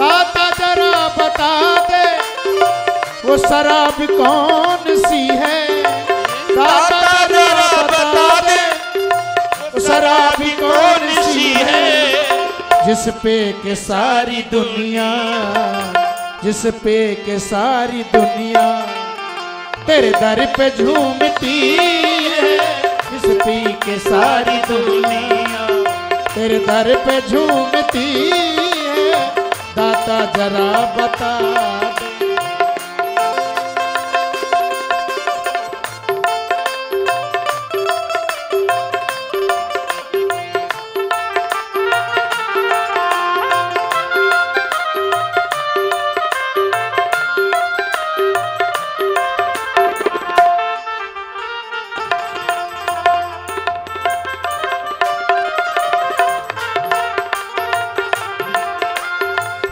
दाता जरा बता दे वो शराब कौन सी है। दाता जरा बता दे वो शराब कौन सी है। जिस पे के सारी दुनिया, जिस पे के सारी दुनिया तेरे दर पे झूमती है। जिस पे के सारी दुनिया तेरे दर पे झूमती है। दाता जरा बता दे।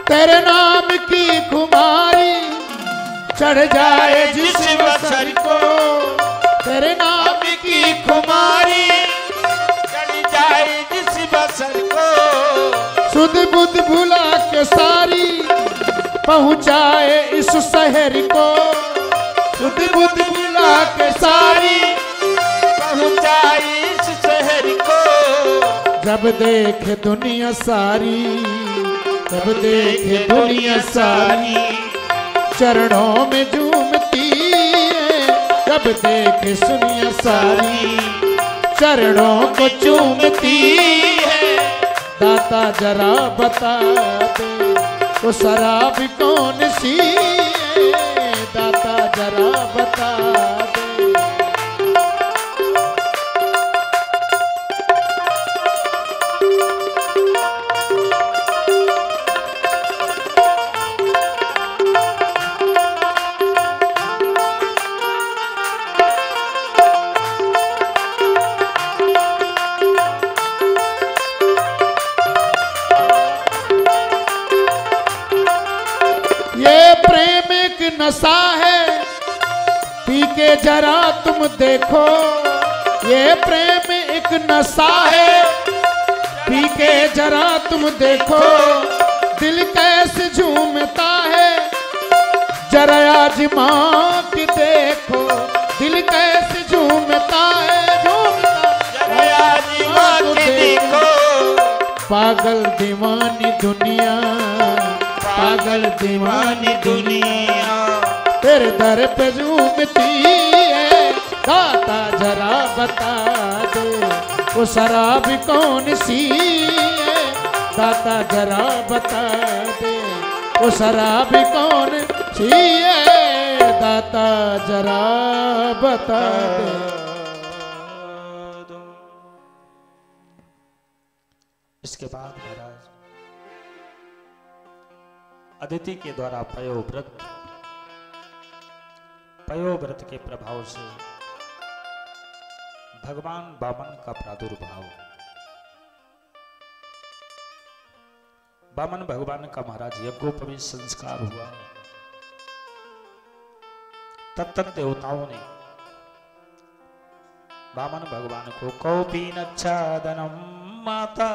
तेरे नाम की खुमारी चढ़ जाए जिस बसर को। तेरे नाम की खुमारी चढ़ जाए जिस बसर को। सुध बुध भुला के सारी पहुँचाए इस शहर को। सुध बुध भुला के सारी पहुँचाए इस शहर को। जब देखे दुनिया सारी, जब देखे दुनिया सारी चरणों में झूमती है। जब देखे दुनिया सारी चरणों को चूमती है। दाता जरा बता दे वो शराब कौन सी है। दाता जरा बता दे। नशा है पी के जरा तुम देखो। ये प्रेम एक नशा है पी के जरा तुम देखो। दिल कैसे झूमता है जरा आजमा के देखो। दिल कैसे झूमता है, झूमता जरा आजमा के देखो। पागल दीवानी दुनिया, पागल दीवानी दुनिया तेरे दर पे झूमती है। दाता जरा बता दे वो शराब कौन सी है। दाता जरा बता दे वो शराब कौन सी है। दाता जरा बता दे। इसके बाद महाराज अदिति के द्वारा पयोव्रत के प्रभाव से भगवान वामन का प्रादुर्भाव। वामन भगवान का महाराज यज्ञोपवीत संस्कार हुआ। तब तक देवताओं ने वामन भगवान को कौपीनच्छादनम माता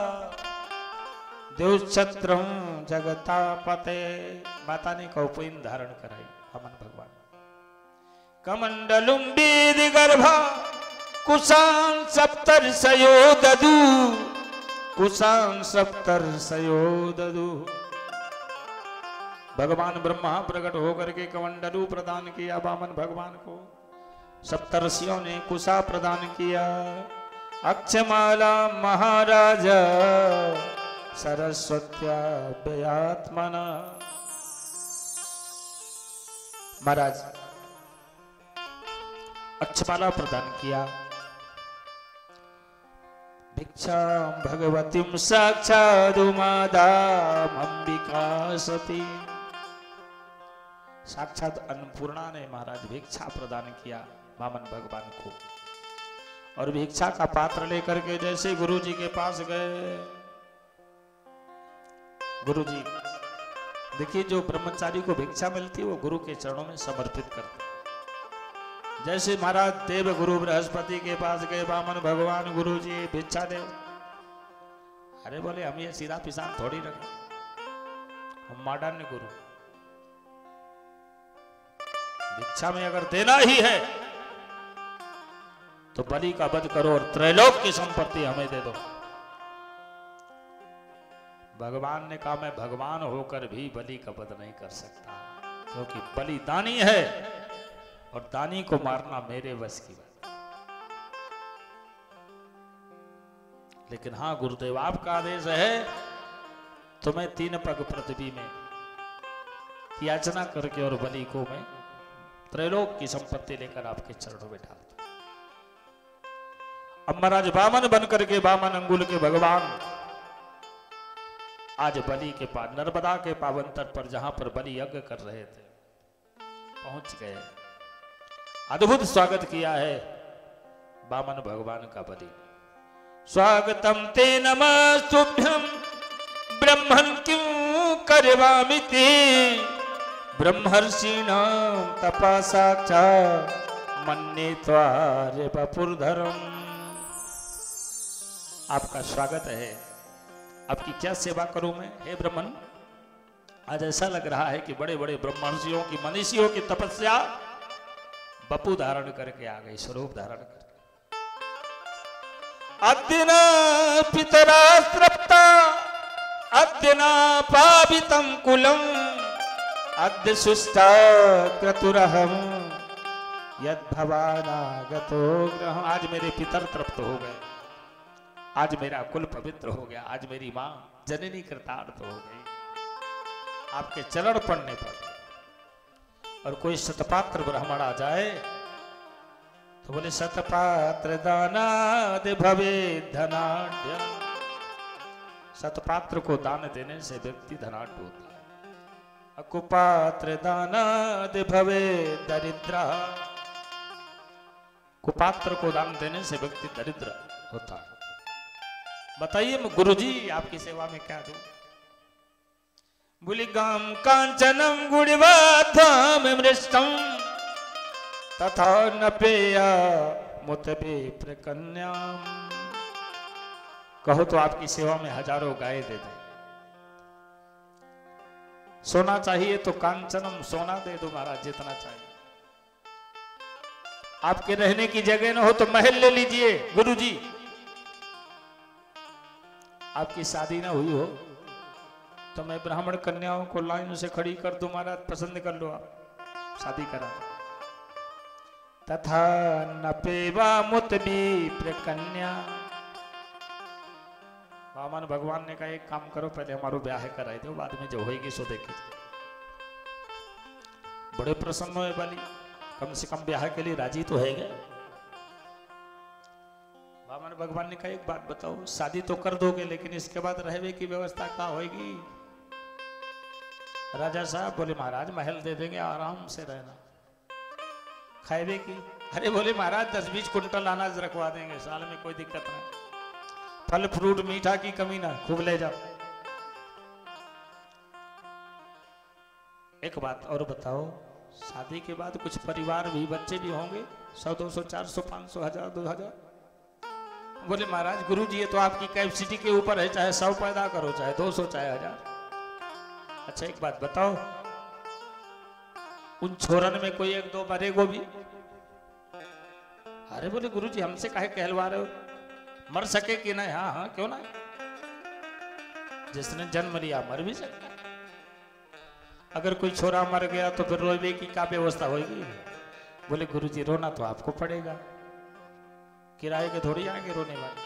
देवछत्रम जगतापते, माता ने कौपीन धारण कराई वामन भगवान। कमंडलुम वेद गर्भा कुशान सप्तर्षयो ददु, कुशान सप्तर्षयो ददु। भगवान ब्रह्मा प्रकट होकर के कमंडलू प्रदान किया वामन भगवान को। सप्तर्षियों ने कुशा प्रदान किया। अक्षमाला महाराजा सरस्वत्या व्ययात्मना। महाराज अक्षमाला प्रदान किया। भिक्षा भगवतीम साक्षात् उमादाम अंबिका सती। साक्षात अन्नपूर्णा ने महाराज भिक्षा प्रदान किया वामन भगवान को। और भिक्षा का पात्र लेकर के जैसे गुरु जी के पास गए, गुरु जी देखिए जो ब्रह्मचारी को भिक्षा मिलती है वो गुरु के चरणों में समर्पित करते। जैसे महाराज देव गुरु बृहस्पति के पास गए वामन भगवान, गुरु जी भिक्षा दे। अरे बोले हम ये सीधा पिसान थोड़ी रखें, हम माडान्य गुरु। भिक्षा में अगर देना ही है तो बलि का वध करो और त्रैलोक की संपत्ति हमें दे दो। भगवान ने कहा मैं भगवान होकर भी बलि का वध नहीं कर सकता, क्योंकि बलि दानी है और दानी को मारना मेरे वश की बात। लेकिन हां गुरुदेव आपका आदेश है तो मैं 3 पग पृथ्वी में याचना करके और बलि को मैं त्रैलोक की संपत्ति लेकर आपके चरणों में डाल दूं। अब महाराज वामन बनकर के वामन अंगुल के भगवान आज बलि के पास नर्मदा के पावन तट पर जहां पर बलि यज्ञ कर रहे थे पहुंच गए। अद्भुत स्वागत किया है वामन भगवान का बलि। स्वागतम ते नमस्तुभ्यं ब्रह्मन् क्यों करवामि ते ब्रह्मर्षिणां तपसा च मन्ये त्वारे वपुर्धरम्। आपका स्वागत है, आपकी क्या सेवा करूं मैं हे ब्रह्मन। आज ऐसा लग रहा है कि बड़े बड़े ब्रह्मर्षियों की मनीषियों की तपस्या बपु धारण करके आ गई, स्वरूप धारण करके। अद्यना पितरा तृप्ता अद्यना पावितं कुलम अद्य सुष्टा क्रतुरहम यद भवानागतो ग्रहम्। आज मेरे पितर तृप्त हो गए, आज मेरा कुल पवित्र हो गया, आज मेरी मां जननी कृतार्थ हो गई आपके चरण पड़ने पर। और कोई शतपात्र ब्राह्मण आ जाए तो बोले शतपात्र दानादि भवे धनाढ्य। शतपात्र को दान देने से व्यक्ति धनाढ्य होता है। अकुपात्र दानादि भवे दरिद्र। कुपात्र को दान देने से व्यक्ति दरिद्र होता है। बताइए गुरुजी आपकी सेवा में क्या दूं। बुलिगाम कांचनम गुणवाधाम मृष्टम तथा न पेया मुतबे प्रकन्याम। कहो तो आपकी सेवा में हजारों गाय दे दे। सोना चाहिए तो कांचनम सोना दे दो महाराज, जितना चाहिए। आपके रहने की जगह न हो तो महल ले लीजिए गुरुजी। आपकी शादी ना हुई हो तो मैं ब्राह्मण कन्याओं को लाइन से खड़ी कर दूं महाराज, पसंद कर लो आप, शादी करा। तथा न पेवा मुतबी प्रकन्या। वामन भगवान ने कहा एक काम करो, पहले हमारो ब्याह कराई दो, बाद में जो होगी सो देखे। बड़े प्रसन्न हुए बलि, कम से कम ब्याह के लिए राजी तो है गए। वामन भगवान ने कहा एक बात बताओ, शादी तो कर दोगे लेकिन इसके बाद रहने की व्यवस्था क्या होगी। राजा साहब बोले महाराज महल दे देंगे, आराम से रहना। खाएबे की, अरे बोले महाराज 10-20 कुंटल अनाज रखवा देंगे, साल में कोई दिक्कत नहीं। फल फ्रूट मीठा की कमी ना, खूब ले जाओ। एक बात और बताओ, शादी के बाद कुछ परिवार भी, बच्चे भी होंगे, 100, 200, 400, 500, 1000, 2000। बोले महाराज गुरुजी ये तो आपकी कैपेसिटी के ऊपर है, चाहे 100 पैदा करो, चाहे 200, चाहे 1000। अच्छा एक बात बताओ, उन छोरन में कोई 1-2 मरेगो भी। अरे बोले गुरुजी हमसे काहे कहलवा रहे हो, मर सके कि नहीं। हाँ हाँ क्यों ना, जिसने जन्म लिया मर भी सकता। अगर कोई छोरा मर गया तो फिर रोने की क्या व्यवस्था होगी। बोले गुरुजी रोना तो आपको पड़ेगा, किराए के थोड़ी आएंगे रोने वाले।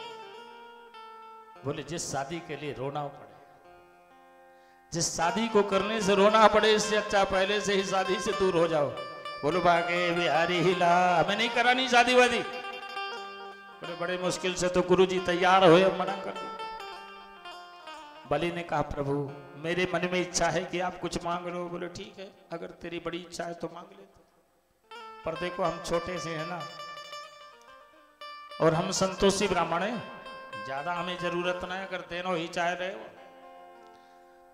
बोले जिस शादी के लिए रोना पड़े, जिस शादी को करने से रोना पड़े, इससे अच्छा पहले से ही शादी से दूर हो जाओ। बोलो भागे बिहारी हिला, हमें नहीं करानी शादी वादी। बोले बड़े मुश्किल से तो गुरुजी तैयार हुए, मना कर दिया। बलि ने कहा प्रभु मेरे मन में इच्छा है कि आप कुछ मांग लो। बोले ठीक है, अगर तेरी बड़ी इच्छा है तो मांग लेते, पर देखो हम छोटे से हैं ना, और हम संतोषी ब्राह्मण हैं, ज्यादा हमें जरूरत नहीं। अगर देनो ही चाह रहे हो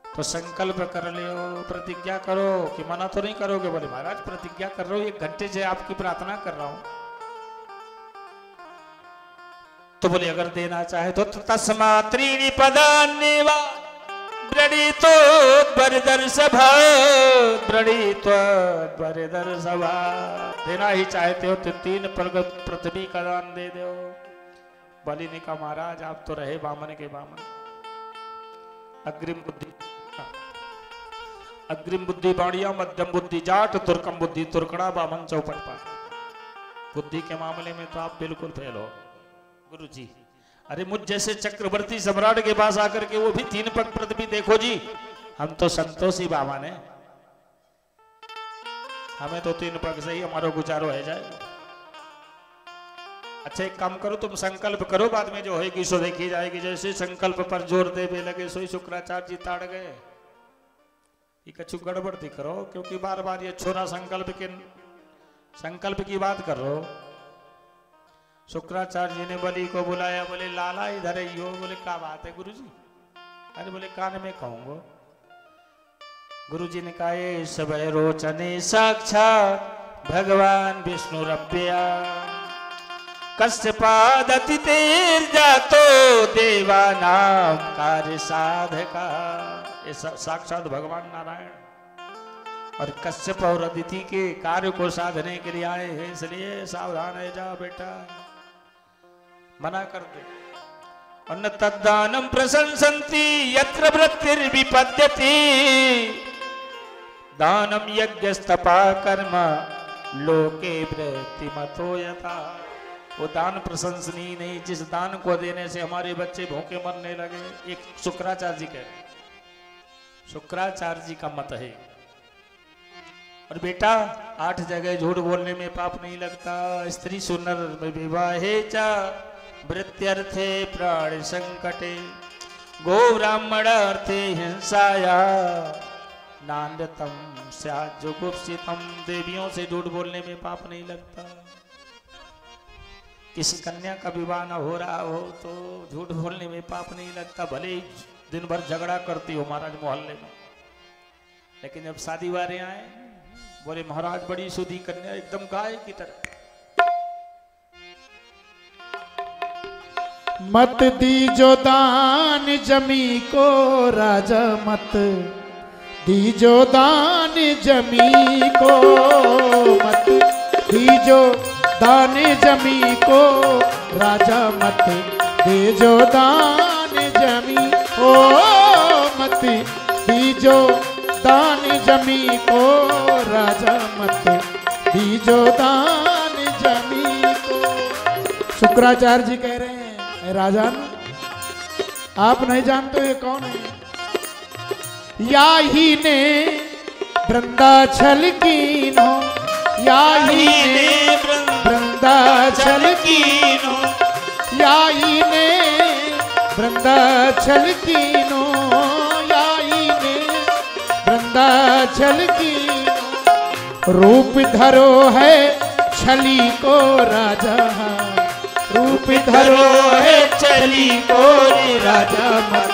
तो संकल्प कर लो, प्रतिज्ञा करो कि मना तो नहीं करोगे। बोले महाराज प्रतिज्ञा कर रहा हूं, 1 घंटे से आपकी प्रार्थना कर रहा हूं। तो बोले अगर देना चाहे तो तस्मा त्रीणि पदान्येवा व्रणितो बरदर सभा, व्रणितो बरदर सभा। देना ही चाहते हो तो 3 पृथ्वी का दान दे दो। बलि ने कहा महाराज आप तो रहे बामन के बामन, अग्रिम बुद्धि, अग्रिम बुद्धि बाणिया, मध्यम बुद्धि जाट, तुर्कम बुद्धि तुर्कड़ा, बामन चौपट पाट। बुद्धि के मामले में तो आप बिल्कुल फेल हो गुरु जी। अरे मुझ जैसे चक्रवर्ती सम्राट के पास आकर के वो भी 3 पग पृथ्वी देखो जी, हम तो संतोषी बाबा ने, हमें तो 3 पग से ही हमारा गुजारो है जाए। अच्छा एक काम करो, तुम संकल्प करो, बाद में जो होगी सो देखी जाएगी। जैसे संकल्प पर जोर देवे लगे सोई शुक्राचार्य जी ताड़ गए। ये कछु गड़बड़ थी करो, क्योंकि बार बार ये छोरा संकल्प की बात कर रहे हो। शुक्राचार्य जी ने बलि को बुलाया, बोले लाला इधर ही हो। बोले क्या बात है गुरु जी? अरे बोले कान में कहूंगा। गुरु जी ने कहा ये सब रोचने साक्षात भगवान विष्णु रव्या, कश्यपादति तेर जातो देवा नाम कार्य साधका। ये साक्षात भगवान नारायण और कश्यप और अदिति के कार्य को साधने के लिए आए हैं, इसलिए सावधान है जा बेटा, मना कर दे। अन्न तद्दानम प्रशंसन्ति यत्र वृत्तिर्विपद्यति, दानम यज्ञस्तपा कर्म लोके वृत्तिमतो यथा। वो दान प्रशंसनीय नहीं जिस दान को देने से हमारे बच्चे भूखे मरने लगे। एक शुक्राचार्य जी कह रहे, शुक्राचार्य जी का मत है। और बेटा 8 जगह झूठ बोलने में पाप नहीं लगता। स्त्री सुनर में विवाहे चा वृत्त्यर्थे प्राण संकटे, गो ब्राह्मण अर्थे हिंसाया नान्यतम स्यात् जुगुप्सितम। देवियों से झूठ बोलने में पाप नहीं लगता। किसी कन्या का विवाह न हो रहा हो तो झूठ बोलने में पाप नहीं लगता, भले ही दिन भर झगड़ा करती हो महाराज मोहल्ले में, लेकिन जब शादी वाले आए बोले महाराज बड़ी सुधी कन्या एकदम गाय की तरह। मत दीजो दान जमी को राजा, मत दीजो दान जमी को, मत दीजो दान जमी को राजा, मत दीजो दान जमी ओ, मत दीजो दान जमी को राजा, मत दीजो दान जमी को। शुक्राचार्य जी कह रहे हैं राजन आप नहीं जानते ये कौन है? या ही ने वृंदाचल कीनो, या ही ने वृंदाचल कीनो, या ही ने वृंदाचल कीनो, या ही ने वृंदाचल कीनो। रूप धरो है छली को राजा, रूप धरो है छली को राजा, मत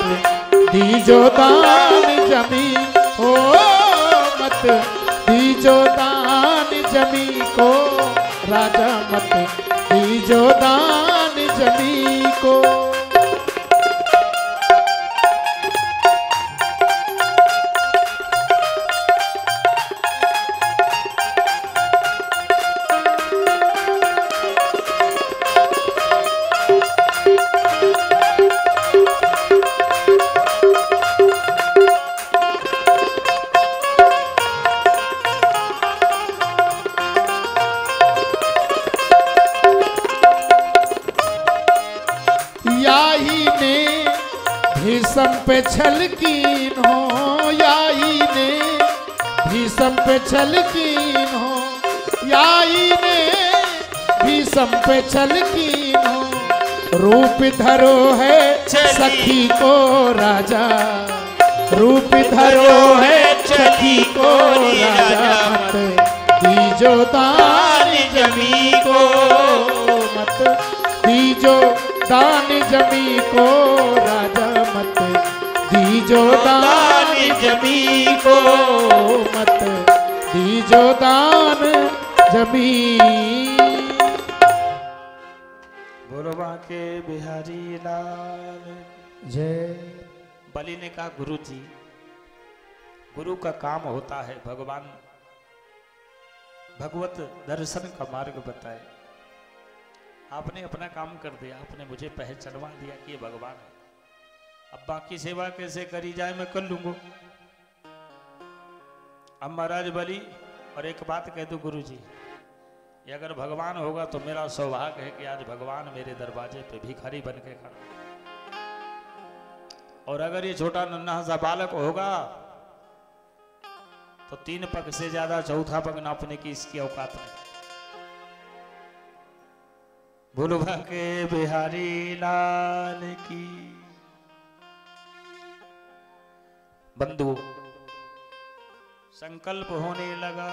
दीजो दान जमी हो, मत दीजो दान जमी को राजा, मत दीजो दान जमी को। भीषम पे छल कीन हो, याई ने भीषम पे छल कीन हो, याई ने भीषम पे छल कीन हो। रूप धरो है सखी को राजा, रूप धरो है सखी को राजा, मत दीजो दान जमी को, मत दीजो दान जमी को राजा, मत दीजो दान जमी को, मत दीजो दान जमी। बोलो बांके बिहारी लाल जय, बलि ने कहा गुरु जी, गुरु का काम होता है भगवान भगवत दर्शन का मार्ग बताए। आपने अपना काम कर दिया, आपने मुझे पहचानवा दिया कि ये भगवान है। अब बाकी सेवा कैसे करी जाए मैं कर लूंगा। अब महाराज बलि, और एक बात कह दो गुरु जी, ये अगर भगवान होगा तो मेरा सौभाग्य है कि आज भगवान मेरे दरवाजे पे भिखारी बन के खड़ा, और अगर ये छोटा नन्हा सा बालक होगा तो 3 पग से ज्यादा चौथा पग नापने की इसकी औकात नहीं। भूलभा के बिहारी लाल की। बंधु संकल्प होने लगा,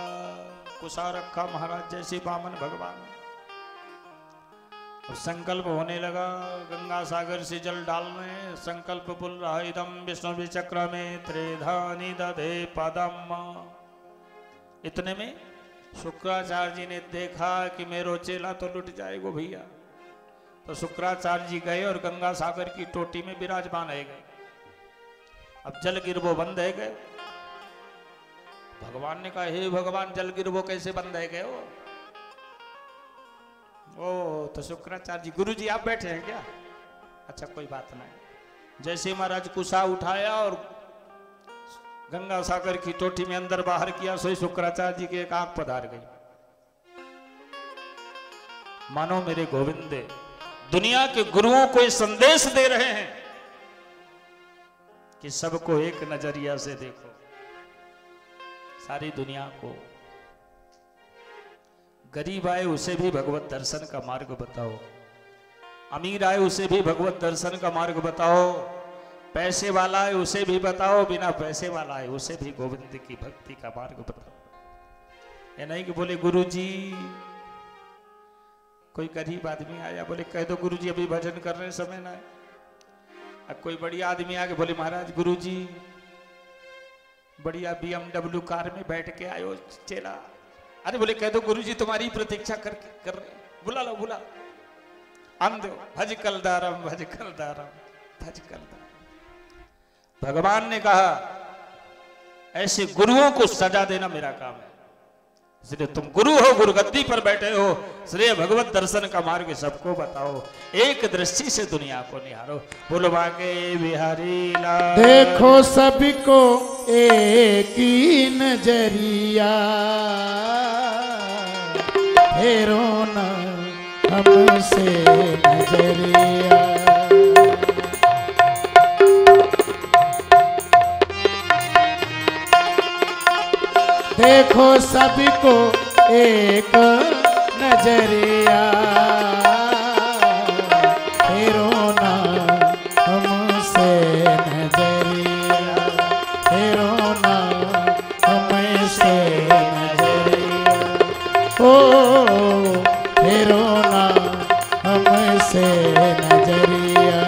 कुशा रखा महाराज जैसे बामन भगवान। अब संकल्प होने लगा, गंगा सागर से जल डालने संकल्प बोल रहा, इदम विष्णु विचक्र में त्रिधानी दधे पदम। इतने में शुक्राचार्य जी ने देखा कि मेरो चेला तो लुट जाएगा भैया, तो शुक्राचार्य जी गए और गंगा सागर की टोटी में विराजमान है गए। अब जल गिरवो बंद है गए। भगवान ने कहा, हे भगवान, जल गिरवो कैसे बंद है गए हो? ओ तो शुक्राचार्य जी, गुरु जी आप बैठे हैं क्या? अच्छा कोई बात नहीं। जैसे महाराज कुशा उठाया और गंगा सागर की टोटी में अंदर बाहर किया, सोई शुक्राचार्य जी की एक आंख पधार गई। मानो मेरे गोविंद दुनिया के गुरुओं को ये संदेश दे रहे हैं कि सबको एक नजरिया से देखो, सारी दुनिया को। गरीब आए उसे भी भगवत दर्शन का मार्ग बताओ, अमीर आए उसे भी भगवत दर्शन का मार्ग बताओ, पैसे वाला है उसे भी बताओ, बिना पैसे वाला है उसे भी गोविंद की भक्ति का मार्ग बताओ। ये नहीं कि बोले गुरु जी, कोई गरीब आदमी आया, बोले कह दो गुरु जी अभी भजन करने समय ना है। अब कोई बढ़िया आदमी आके बोले महाराज गुरु जी बढ़िया BMW कार में बैठ के आयो चेला, अरे बोले कह दो गुरु जी तुम्हारी प्रतीक्षा कर रहे, बुला लो बुला। अंध भज कलदारम भज कलदारम भज कलदारम। भगवान ने कहा ऐसे गुरुओं को सजा देना मेरा काम है, इसलिए तुम गुरु हो, गुरु गद्दी पर बैठे हो, इसलिए भगवत दर्शन का मार्ग सबको बताओ, एक दृष्टि से दुनिया को निहारो। बोलवा के बिहारी लाल। देखो सभी को एक ही नजरिया, फेरो न हमसे नजरिया। देखो सभी को एक नजरिया, फेरो ना हमसे नजरिया, फेरो ना हमसे नजरिया, ओ फेरो ना हमसे नजरिया,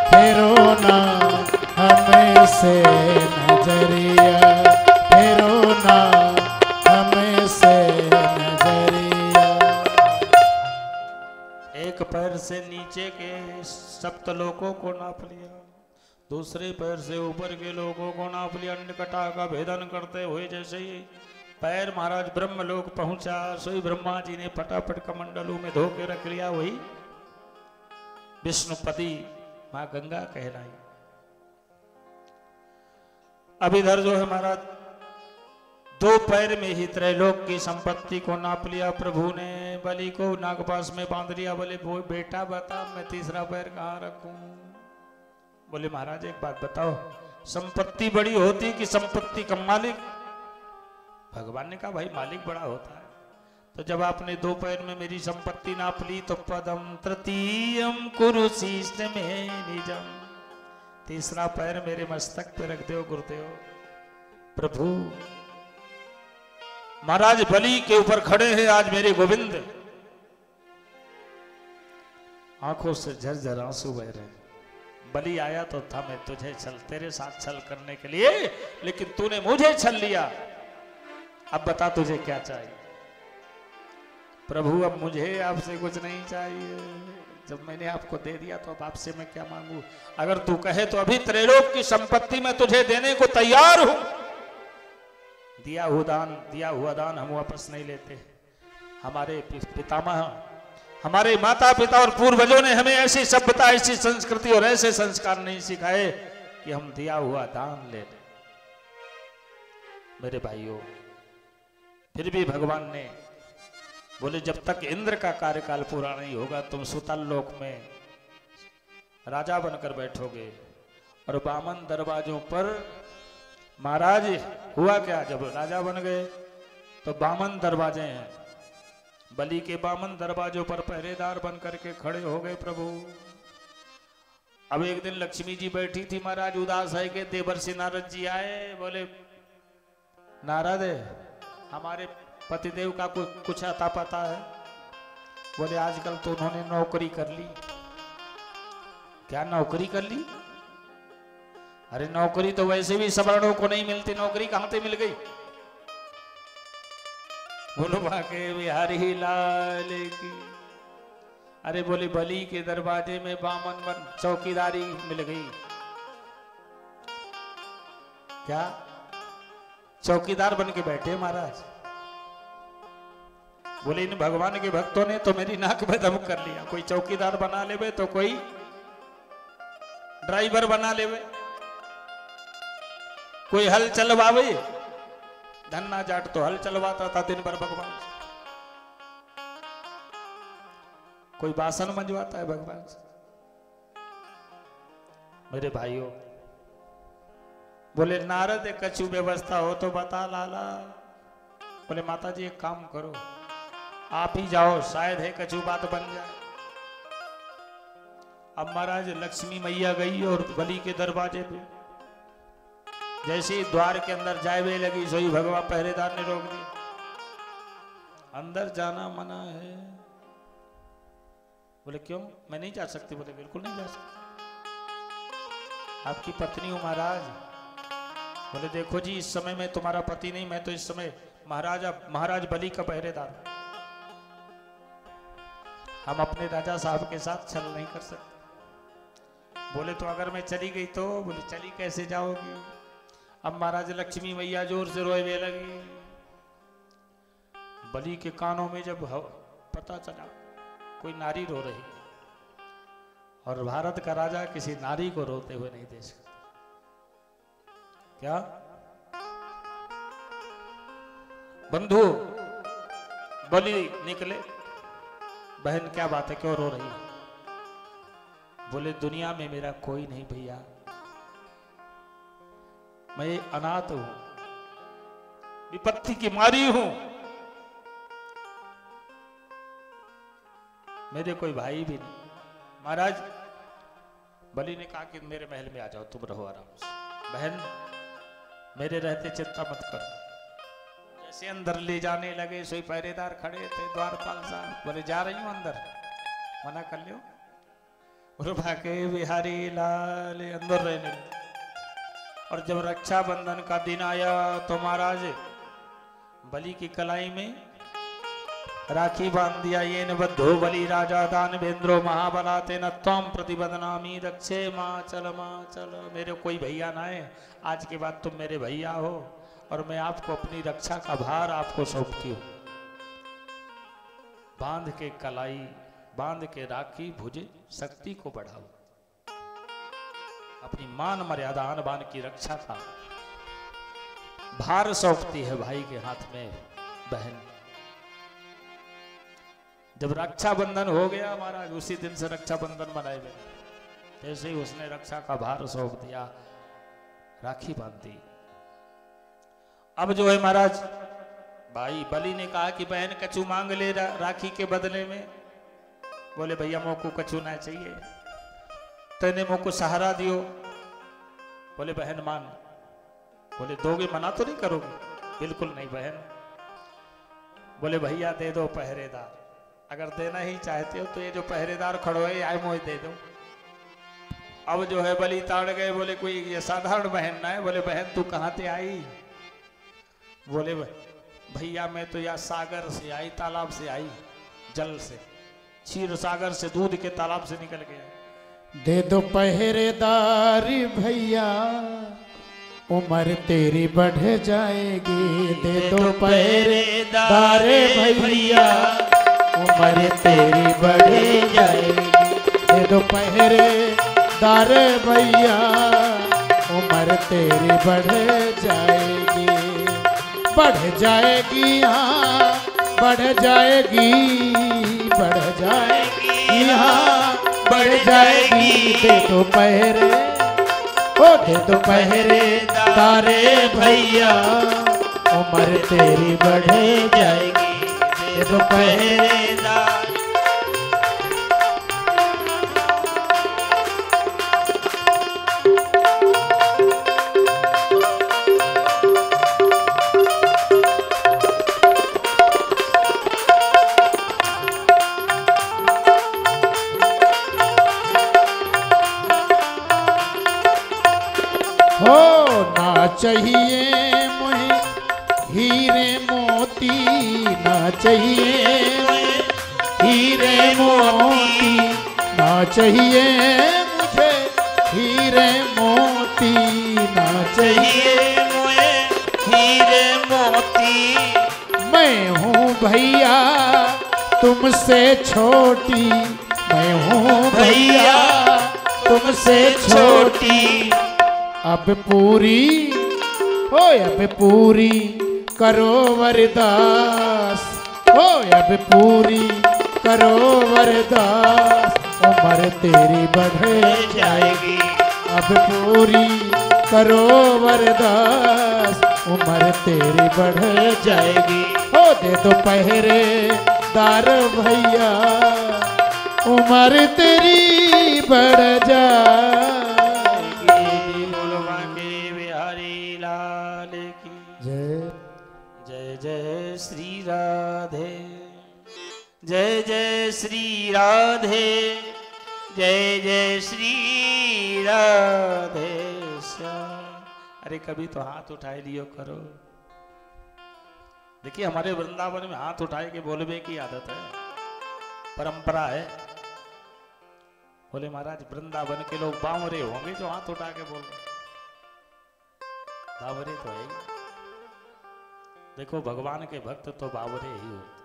फेरो ना हमसे नजरिया, फेरो ना हमसे नजरिया। एक पैर से नीचे के सप्तलोकों को नाप लिया, दूसरे पैर से ऊपर के लोगों को नाप लिया। अंडकटा का भेदन करते हुए जैसे ही पैर महाराज ब्रह्मलोक पहुंचा, सोई ब्रह्मा जी ने फटाफट कमंडलों में धो के रख लिया, वही विष्णुपति मां गंगा कहलाई। अब इधर जो है महाराज 2 पैर में ही त्रैलोक की संपत्ति को नाप लिया। प्रभु ने बलि को नागपाश में बांध लिया। बोले वो बेटा बता मैं तीसरा पैर कहाँ रखूं? बोले महाराज एक बात बताओ, संपत्ति बड़ी होती कि संपत्ति का मालिक? भगवान ने कहा भाई मालिक बड़ा होता है। तो जब आपने 2 पैर में मेरी संपत्ति नाप ली तो पदम तृतीयम कुरु शीश में निजम, तीसरा पैर मेरे मस्तक पे रख दो गुरुदेव। प्रभु महाराज बलि के ऊपर खड़े हैं आज मेरे गोविंद, आंखों से झरझर आंसू बह रहे। बलि आया तो था मैं तुझे छल, तेरे साथ छल करने के लिए, लेकिन तूने मुझे छल लिया। अब बता तुझे क्या चाहिए? प्रभु अब मुझे आपसे कुछ नहीं चाहिए, जब मैंने आपको दे दिया तो अब आपसे मैं क्या मांगू। अगर तू कहे तो अभी त्रैलोक की संपत्ति मैं तुझे देने को तैयार हूं। दिया हुआ दान हम वापस नहीं लेते। हमारे पितामह, हमारे माता पिता और पूर्वजों ने हमें ऐसी सभ्यता, ऐसी संस्कृति और ऐसे संस्कार नहीं सिखाए कि हम दिया हुआ दान ले लें। मेरे भाइयों, फिर भी भगवान ने बोले जब तक इंद्र का कार्यकाल पूरा नहीं होगा तुम सुतल लोक में राजा बनकर बैठोगे। और बामन दरवाजों पर महाराज हुआ क्या, जब राजा बन गए तो बामन दरवाजे हैं, बलि के बामन दरवाजों पर पहरेदार बन करके खड़े हो गए प्रभु। अब एक दिन लक्ष्मी जी बैठी थी महाराज उदास है कि देवर्षि नारद जी आए, बोले नारद हमारे पतिदेव का कुछ अता पता है। बोले आजकल तो उन्होंने नौकरी कर ली। क्या नौकरी कर ली? अरे नौकरी तो वैसे भी सवर्णों को नहीं मिलती, नौकरी कहां से मिल गई? बोलो भागे बिहारी लाल की। अरे बोले बलि के दरवाजे में बामन बन चौकीदारी मिल गई। क्या चौकीदार बन के बैठे महाराज? बोले इन भगवान के भक्तों ने तो मेरी नाक में दम कर लिया। कोई चौकीदार बना लेवे तो कोई ड्राइवर बना लेवे, कोई हल चलवावे। धन्ना जाट तो हल चलवाता था दिन भर भगवान से, कोई बासन मंजवाता है भगवान से। मेरे भाइयों, बोले नारद कछु व्यवस्था हो तो बता लाला। बोले माता जी एक काम करो, आप ही जाओ, शायद है कछु बात बन जाए। अब महाराज लक्ष्मी मैया गई और बलि के दरवाजे पे जैसे ही द्वार के अंदर जाए लगी, सोई भगवान पहरेदार ने रोक दिया, अंदर जाना मना है। बोले क्यों? मैं नहीं जा सकती। बोले बिल्कुल नहीं जा सकती, आपकी पत्नी हूं महाराज। बोले देखो जी, इस समय मैं तुम्हारा पति नहीं, मैं तो इस समय महाराज बलि का पहरेदार। हम अपने राजा साहब के साथ छल नहीं कर सकते। बोले तो अगर मैं चली गई तो? बोले चली कैसे जाओगी? अब महाराज लक्ष्मी मैया जोर से रोए लगी। बलि के कानों में जब पता चला कोई नारी रो रही, और भारत का राजा किसी नारी को रोते हुए नहीं देख सकता। क्या बंधु बलि निकले, बहन क्या बात है, क्यों रो रही है? बोले दुनिया में मेरा कोई नहीं भैया, मैं अनाथ हूं, विपत्ति की मारी हूं, मेरे कोई भाई भी नहीं। महाराज बलि ने कहा कि मेरे महल में आ जाओ, तुम रहो आराम से। बहन मेरे रहते चिंता मत करो। जैसे अंदर ले जाने लगे, सोई पहरेदार खड़े थे, द्वारपाल साहब। बोले जा रही हूं अंदर, मना कर लियो। और भागे बिहारी लाल अंदर रहने लगे। और जब रक्षाबंधन का दिन आया तो महाराज बलि की कलाई में राखी बांध दिया। ये न बद्धो बलि राजा दानवेंद्रो महाबला तेन त्वं प्रतिबदनामी दक्षे माँ चल। मेरे कोई भैया ना है, आज के बाद तुम मेरे भैया हो और मैं आपको अपनी रक्षा का भार आपको सौंपती हूँ। बांध के कलाई, बांध के राखी भुजे शक्ति को बढ़ाओ, अपनी मान मर्यादा आन बान की रक्षा का भार सौंपती है भाई के हाथ में बहन। जब रक्षाबंधन हो गया महाराज, उसी दिन से रक्षाबंधन मनाए गए। जैसे ही उसने रक्षा का भार सौंप दिया, राखी बांध दी। अब जो है महाराज भाई बलि ने कहा कि बहन कछु मांग ले राखी के बदले में। बोले भैया मोको कछु ना चाहिए, तेने मोको सहारा दियो। बोले बहन मान। बोले दोगे, मना तो नहीं करोगे? बिल्कुल नहीं बहन। बोले भैया दे दो पहरेदार, अगर देना ही चाहते हो तो ये जो पहरेदार खड़ो है आए मोह दे दो। अब जो है बलि ताड़ गए। बोले कोई ये साधारण बहन ना है। बोले बहन तू कहाँ से आई? बोले भैया मैं तो यहाँ सागर से आई, तालाब से आई। जल से, क्षीर सागर से, दूध के तालाब से निकल गया। दे दो पहरेदार भैया, उम्र तेरी बढ़ जाएगी। दे दो पहरेदार भैया, उम्र तेरी बढ़ जाएगी। दे दो पहरेदार भैया, उम्र तेरी बढ़ जाएगी। बढ़ जाएगी, हाँ बढ़ जाएगी, बढ़ जाएगी, हाँ बढ़ जाएगी। दे दो पहरे, ओ दे दो पहरेदार भैया, उम्र तेरी बढ़ जाएगी। दे दो पहरेदार। चाहिए मुझे हीरे मोती, ना चाहिए हीरे मोती, ना चाहिए मुझे हीरे मोती, ना चाहिए मुझे हीरे मोती। मैं हूँ भैया तुमसे छोटी, मैं हूँ भैया तुमसे छोटी। अब पूरी हो, अब पूरी करो वरदास, हो अब पूरी करो वरदास। उम्र तेरी बढ़ जाएगी। अब पूरी करो वरदास, उम्र तेरी बढ़ जाएगी। हो दे दो पहरेदार भैया, उम्र तेरी बढ़ जाएगी। जय जय श्री राधे, जय जय श्री राधे, जय जय श्री राधे श्याम। अरे कभी तो हाथ उठाए लियो करो। देखिए हमारे वृंदावन में हाथ उठाए के बोलबे की आदत है, परंपरा है। बोले महाराज वृंदावन के लोग बावरे होंगे जो हाथ उठा के बोल रहे, बावरे तो है। देखो भगवान के भक्त तो बावरे ही होते।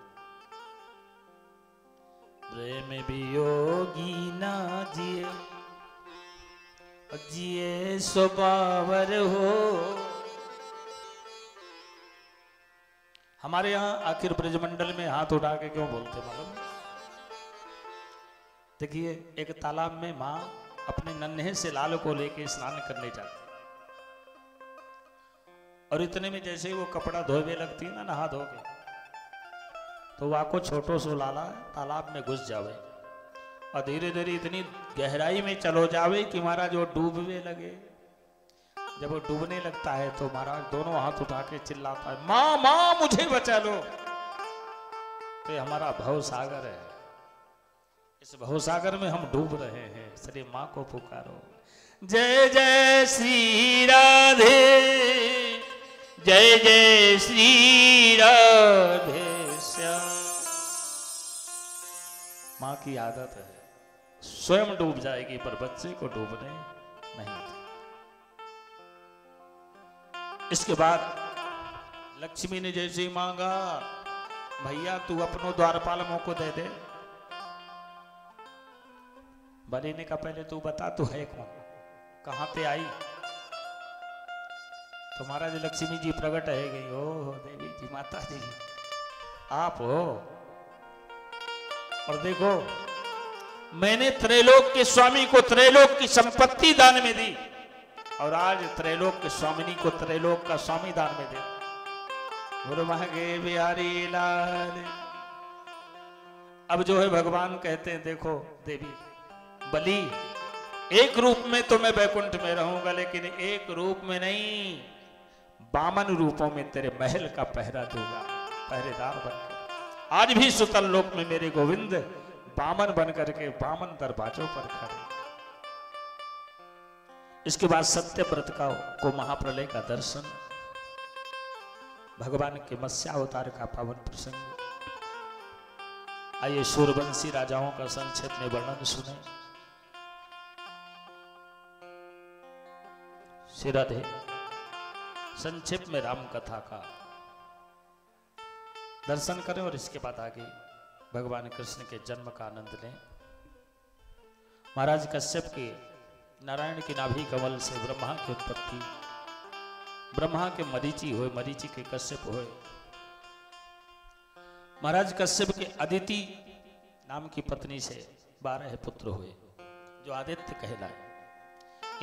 प्रेम वियोगी ना जिए, जिए सो बावर हो। हमारे यहाँ आखिर ब्रजमंडल में हाथ उठा के क्यों बोलते मालूम? देखिए एक तालाब में माँ अपने नन्हे से लाल को लेके स्नान करने जाती, और इतने में जैसे ही वो कपड़ा धोवे लगती है ना नहा धो के, तो वाको छोटो सो लाला तालाब में घुस जावे और धीरे धीरे इतनी गहराई में चलो जावे कि महाराज वो डूबने लगे। जब वो डूबने लगता है तो महाराज दोनों हाथ उठा के चिल्लाता है, माँ माँ मुझे बचा लो। तो ये हमारा भव सागर है, इस भव सागर में हम डूब रहे हैं, इसलिए माँ को पुकारो। जय जय श्री राधे, जय जय श्री राधे श्याम। माँ की आदत है स्वयं डूब जाएगी पर बच्चे को डूबने नहीं देती। इसके बाद लक्ष्मी ने जैसे ही मांगा, भैया तू अपनो द्वारपाल को दे दे। बलि ने कहा पहले तू बता तू है कौन, कहां ते आई? तो महाराज लक्ष्मी जी प्रकट है गई। ओ देवी जी, माता जी आप हो। और देखो मैंने त्रैलोक के स्वामी को त्रैलोक की संपत्ति दान में दी, और आज त्रैलोक के स्वामिनी को त्रैलोक का स्वामी दान में दे। बोलो महगे बिहारी लाल। अब जो है भगवान कहते हैं देखो देवी बलि, एक रूप में तो मैं बैकुंठ में रहूंगा, लेकिन एक रूप में नहीं, बामन रूपों में तेरे महल का पहरा दूंगा, पहरेदार बनकर। आज भी सुतल लोक में मेरे गोविंद बामन बन करके बामन दरवाजों पर खड़े। इसके बाद सत्यव्रत को महाप्रलय का दर्शन, भगवान के मत्स्यावतार का पावन प्रसंग। आइए सूरवंशी राजाओं का संक्षेप में वर्णन सुने। श्री राधे संक्षेप में राम कथा का दर्शन करें और इसके बाद आगे भगवान कृष्ण के जन्म का आनंद लें। महाराज कश्यप के नारायण की नाभि कमल से ब्रह्मा की उत्पत्ति, ब्रह्मा के मरीचि हुए, मरीचि के कश्यप हुए। महाराज कश्यप के अदिति नाम की पत्नी से 12 पुत्र हुए जो आदित्य कहलाए।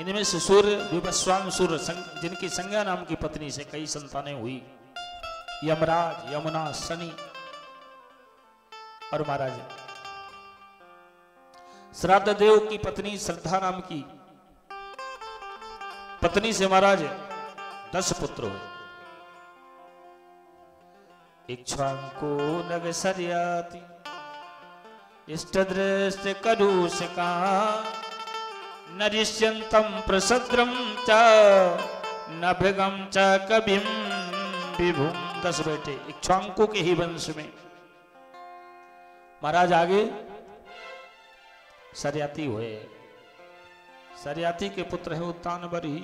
इनमें से सूर्य, विवस्वान सूर्य जिनकी संज्ञा नाम की पत्नी से कई संतानें हुई, यमराज, यमुना, शनि और महाराज श्राद्ध देव की पत्नी श्रद्धा नाम की पत्नी से महाराज 10 पुत्र हुए। इक्ष्वाकु नग सरियाति इष्ट दृष्ट कदूषका नरिष्यन्तं प्रसद्रं च नभगं च कविं विभुं। 10 बेटे इक्ष्वाकु के ही वंश में। महाराज आगे सरियाती हुए। सरियाती के पुत्र है उत्तानबरी,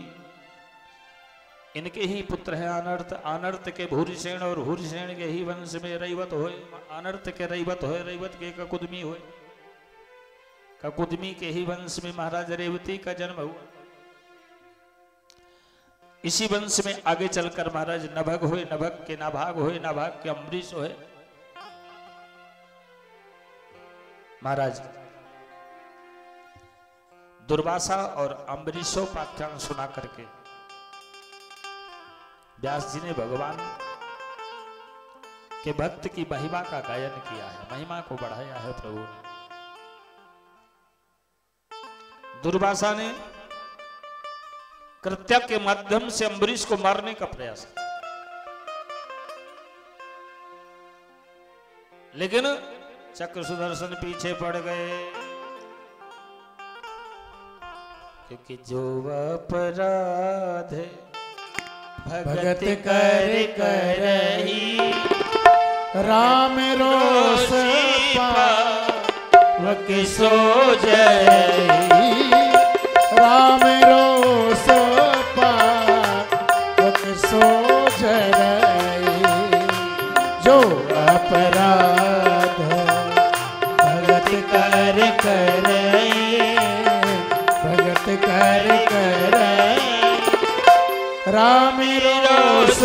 इनके ही पुत्र है अनर्थ, अनर्थ के भूरिसेन और भूरिसेन के ही वंश में रैवत हुए। अनर्थ के रैवत हुए, रैवत के ककुदमी हुए, ककुदमी के ही वंश में महाराज रेवती का जन्म हुआ। इसी वंश में आगे चलकर महाराज नभग हुए, नभग के नाभाग हुए, नाभाग के अम्बरीश हुए। महाराज दुर्वासा और अम्बरीशोपाख्यान सुना करके व्यास जी ने भगवान के भक्त की महिमा का गायन किया है, महिमा को बढ़ाया है प्रभु ने। दुर्वासा ने कृत्या के माध्यम से अम्बरीश को मारने का प्रयास किया, लेकिन चक्र सुदर्शन पीछे पड़ गए, क्योंकि जो अपराध भगत कर करही राम रोष पावक सो जय। राम रोष पावक सो जय। जो अपराध भगत कर करही, भगत कर करही राम रोष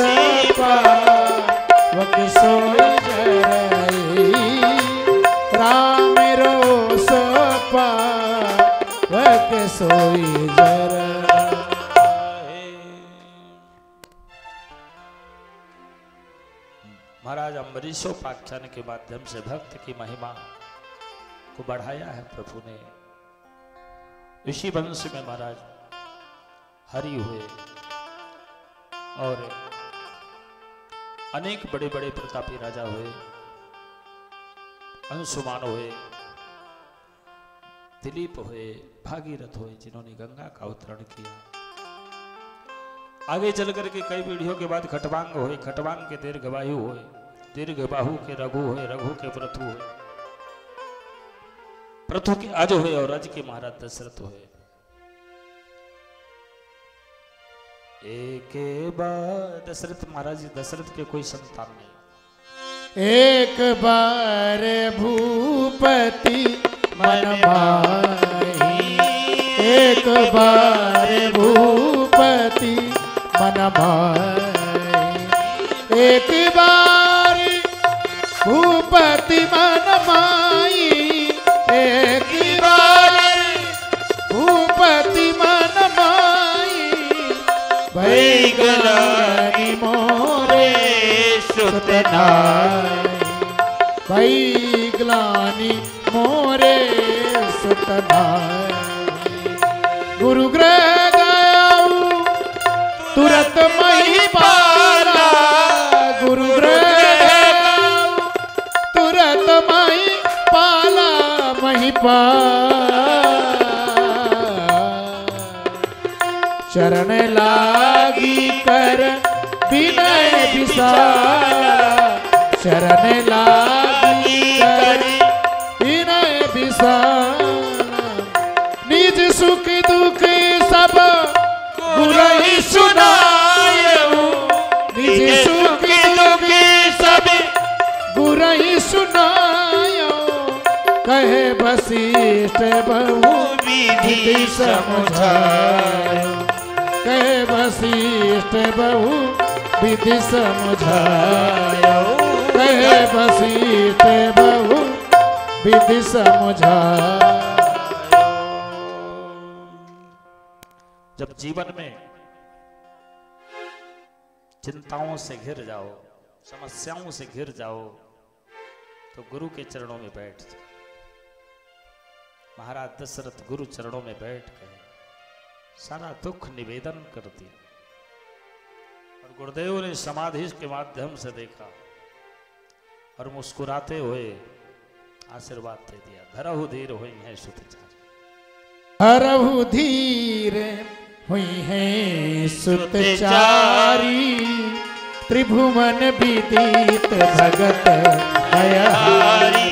पावक सो जय। राम रोष पावक सो जय। महाराज अम्बरीशोपाख्यान के माध्यम से भक्त की महिमा को बढ़ाया है प्रभु ने। इसी वंश में महाराज हरि हुए और अनेक बड़े बड़े प्रतापी राजा हुए, अंशुमान हुए, दिलीप हुए, भागीरथ हुए, जिन्होंने गंगा का अवतरण किया। आगे चल करके कई पीढ़ियों के बाद खटवांग हुए, खटवांग के दीर्घवायु हुए, दीर्घबाहु के रघु हुए, रघु के पृथु हुए, पृथु के अज हुए और अज के महाराज दशरथ हुए। एक बार दशरथ महाराज, दशरथ के कोई संतान नहीं। एक बार भूपति मन माही, एक बार भूपति मन माही, एक बार भूपति मन माही, एक बार भूपति मन माही। भई ग्लानि मोरे सुत नाई, भई ग्लानि मोरे सुत नाई। गुरु गृह गयाऊ तुरत महिपाला, गुरु गृह तुरत महिपाला, महिपाला। चरण लागी कर विनय विशाला, शरण लागी कर सुखी दुखी सब गुरई सुनायो, कहे वशिष्ठ बहु विधि समझायो, कहे वशिष्ठ बहु विधि समझायो, कहे वशिष्ठ बहु विधि समझायो। जब जीवन में चिंताओं से घिर जाओ, समस्याओं से घिर जाओ, तो गुरु के चरणों में बैठ जाओ। महाराज दशरथ गुरु चरणों में बैठ गए, सारा दुख निवेदन कर दिया, और गुरुदेव ने समाधि के माध्यम से देखा और मुस्कुराते हुए आशीर्वाद दे दिया। धरहु धीर हुई है सुत चारी, धरहु धीर हुई है सुत चारी, त्रिभुवन विदित भगत दयाहारी,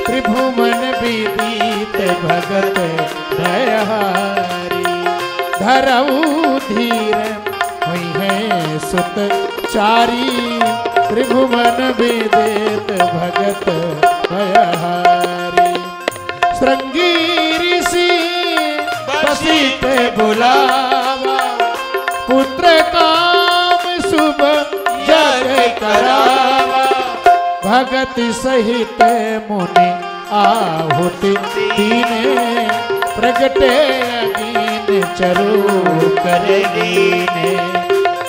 त्रिभुवन विदित भगत दयाहारी। धरहु धीर हुई है सुत चारी, त्रिभुवन विदित भगत दयाहारी। श्रृंगी ऋषि बसित बुलावा, पुत्र काम शुभ जग करावा, भगत सहित मुनि आहुति दीने, प्रगटे अगीन चरु कर लीने,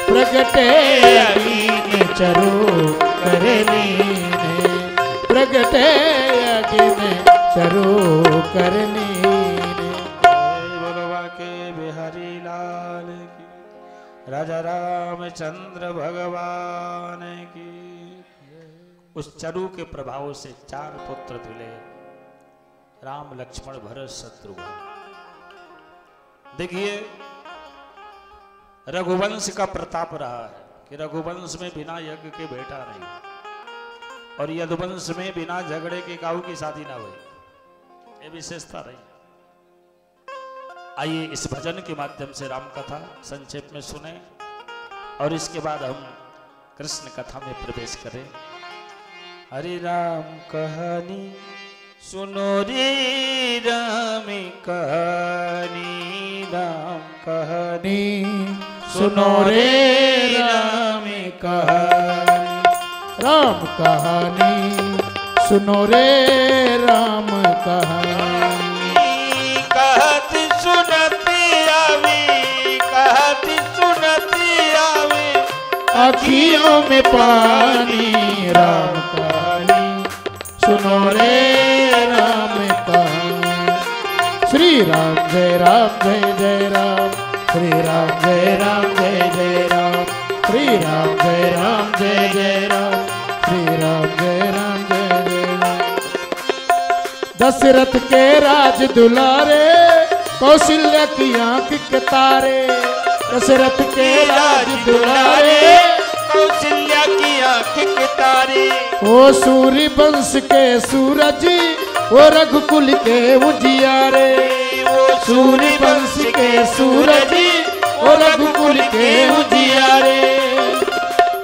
प्रगटे अगीन चरु कर लीने, प्रगटे अगीन चरु कर लीने। राजा रामचंद्र भगवान की। उस चरु के प्रभाव से 4 पुत्र मिले, राम लक्ष्मण भरत शत्रुघ्न। देखिए रघुवंश का प्रताप रहा है कि रघुवंश में बिना यज्ञ के बेटा नहीं, और यदुवंश में बिना झगड़े के काऊ की शादी ना हुई, ये विशेषता रही। आइए इस भजन के माध्यम से राम कथा संक्षेप में सुने, और इसके बाद हम कृष्ण कथा में प्रवेश करें। हरे राम कहानी सुनो रे राम कहानी, राम कहानी सुनो रे राम कहानी, राम कहानी सुनो रे राम कहानी। कहत सुनती आवी, कहत सुनती आवी, अखियों में पानी, राम कहानी सुनो रे राम कहानी। श्री राम जय राम जय जय राम, श्री राम जय राम जय जय राम, श्री राम जय राम जय जय राम, श्री राम जय राम जय जय राम। दशरथ के राज दुलारे, कौशल्या की आंख के तारे, दशरथ के राज दुलारे, कौशल्या की आंख के तारे। ओ सूर्य वंश के सूरज, ओ रघुकुल के उजियारे, वो सूर्य वंश के सूरज, ओ रघुकुल के उजियारे।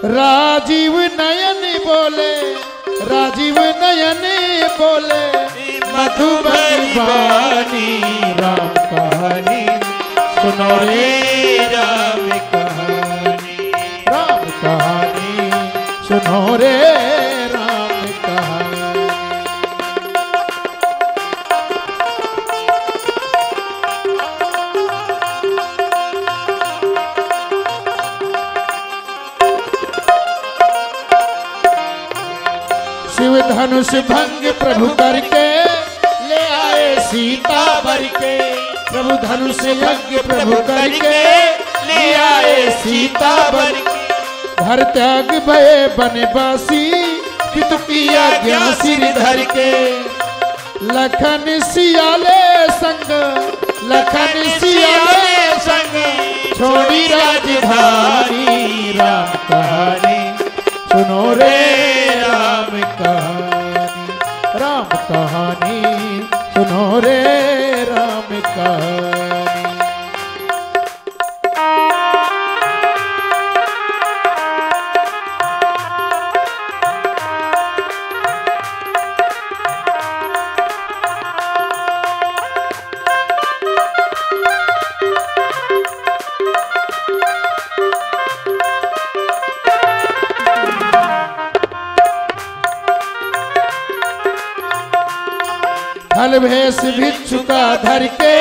राजीव नयन बोले, राजीव नयन बोले, मधुबन वाणी, राम कहानी सुनो रे राम कहानी, राम कहानी सुनो रे राम कहानी। शिव धनुष भंग प्रभु करके ले आए सीता बर के, प्रभु धनुष यज्ञ प्रभु करके ले आए सीता बर के। धर त्याग भये बनवासी, पितु की आज्ञा सिर धर के, लखन सियाले संग, लखन सियाले संग, छोड़ी राजधानी, राम कहानी सुनो रे राम कहानी, राम कहानी सुनो रे राम कहानी। हल भेष भिक्षु का धर के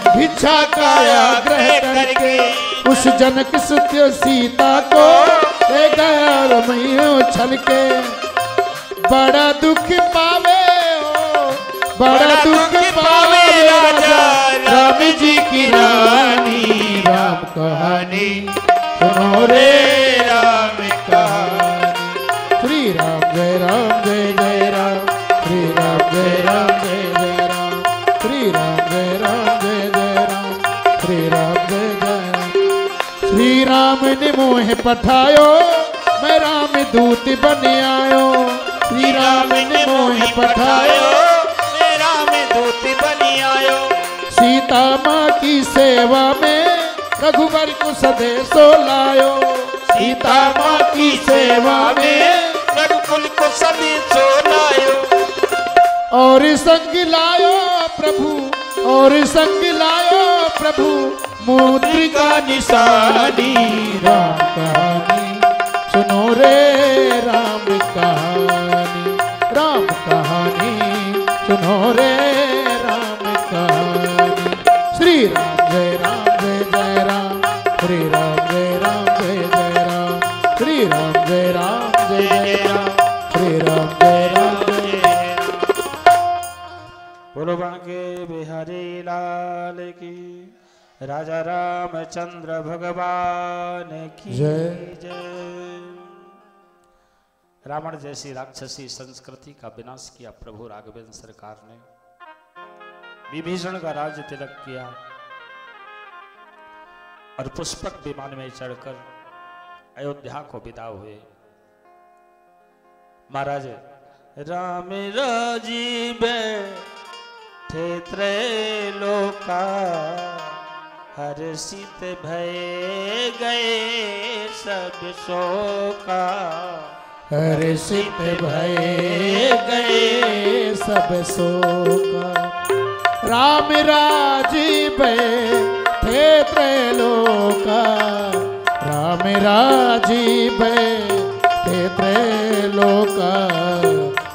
भिक्षा का आग्रह करके उस जनक सुत्य सीता को ले गया रमैयो छल के। बड़ा दुख पावे हो, बड़ा दुख पावे राजा राम जी की रानी। राम कहानी सुनो रे राम कहानी। श्री राम जय राम जय जय राम, श्री राम जय राम जय जय राम, श्री राम जय राम जय जय राम, श्री राम जय जय राम। श्री राम ने मोह पठायो मैं राम दूत बन आयो। श्री राम ने मोह पठायो मैं राम दूत बन आयो। सीता माँ की सेवा में रघुवर को सदेशो लायो। सीता माँ की सेवा में रघुकुल को सदेशो लायो। और संग लायो प्रभु, और संग लायो प्रभु मुद्रिका निशानी। राम कहानी सुनो रे राम कहानी, राम कहानी सुनो रे राम कहानी। श्री राम जय राम जय जय राम, श्री राम जय राम जय जय राम, श्री राम जय राम जय जय राम, श्री राम जय राम जय जय राम। बोलो बांके बिहारी लाल की, राजा रामचंद्र भगवान की जय। जय। रावण जैसी राक्षसी संस्कृति का विनाश किया प्रभु राघवेंद्र सरकार ने। विभीषण का राज्य तिलक किया और पुष्पक विमान में चढ़कर अयोध्या को विदा हुए। महाराज राम राजीव थे त्रैलोका, हर्षित भय गए सब शोका। हर्षित भय गए सब शोका। राम राजीव थे त्रैलोका, राम राजीव थे त्रैलोका।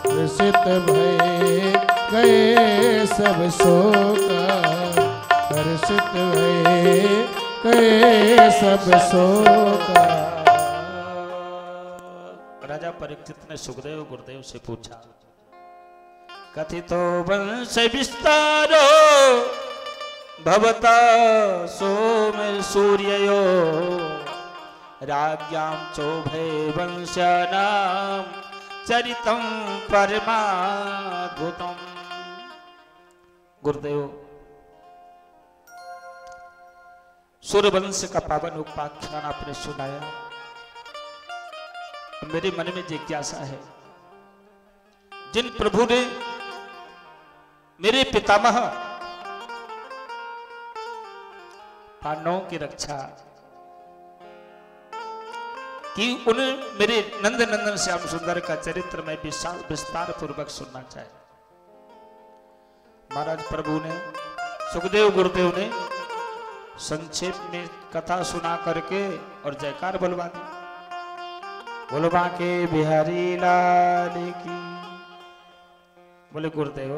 हर्षित भय गए सब शोका, हर्षित भय गए सब शोका। राजा परीक्षित ने सुखदेव गुरुदेव से पूछा, कथितो वंश विस्तारो भवता सोम सूर्ययो, राज्ञां चोभे वंशानां चरितं परमाद्भुतम्। गुरुदेव, सूर्यवंश का पावन उपाख्यान आपने सुनाया। मेरे मन में जिज्ञासा है, जिन प्रभु ने मेरे पितामह पांडवों की रक्षा की, उन मेरे नंद नंदन श्याम सुंदर का चरित्र में विस्तार पूर्वक सुनना चाहे। महाराज प्रभु ने, सुखदेव गुरुदेव ने संक्षेप में कथा सुना करके और जयकार बुलवा दी। बोलो बांके बिहारी लाल की। बोले गुरुदेव,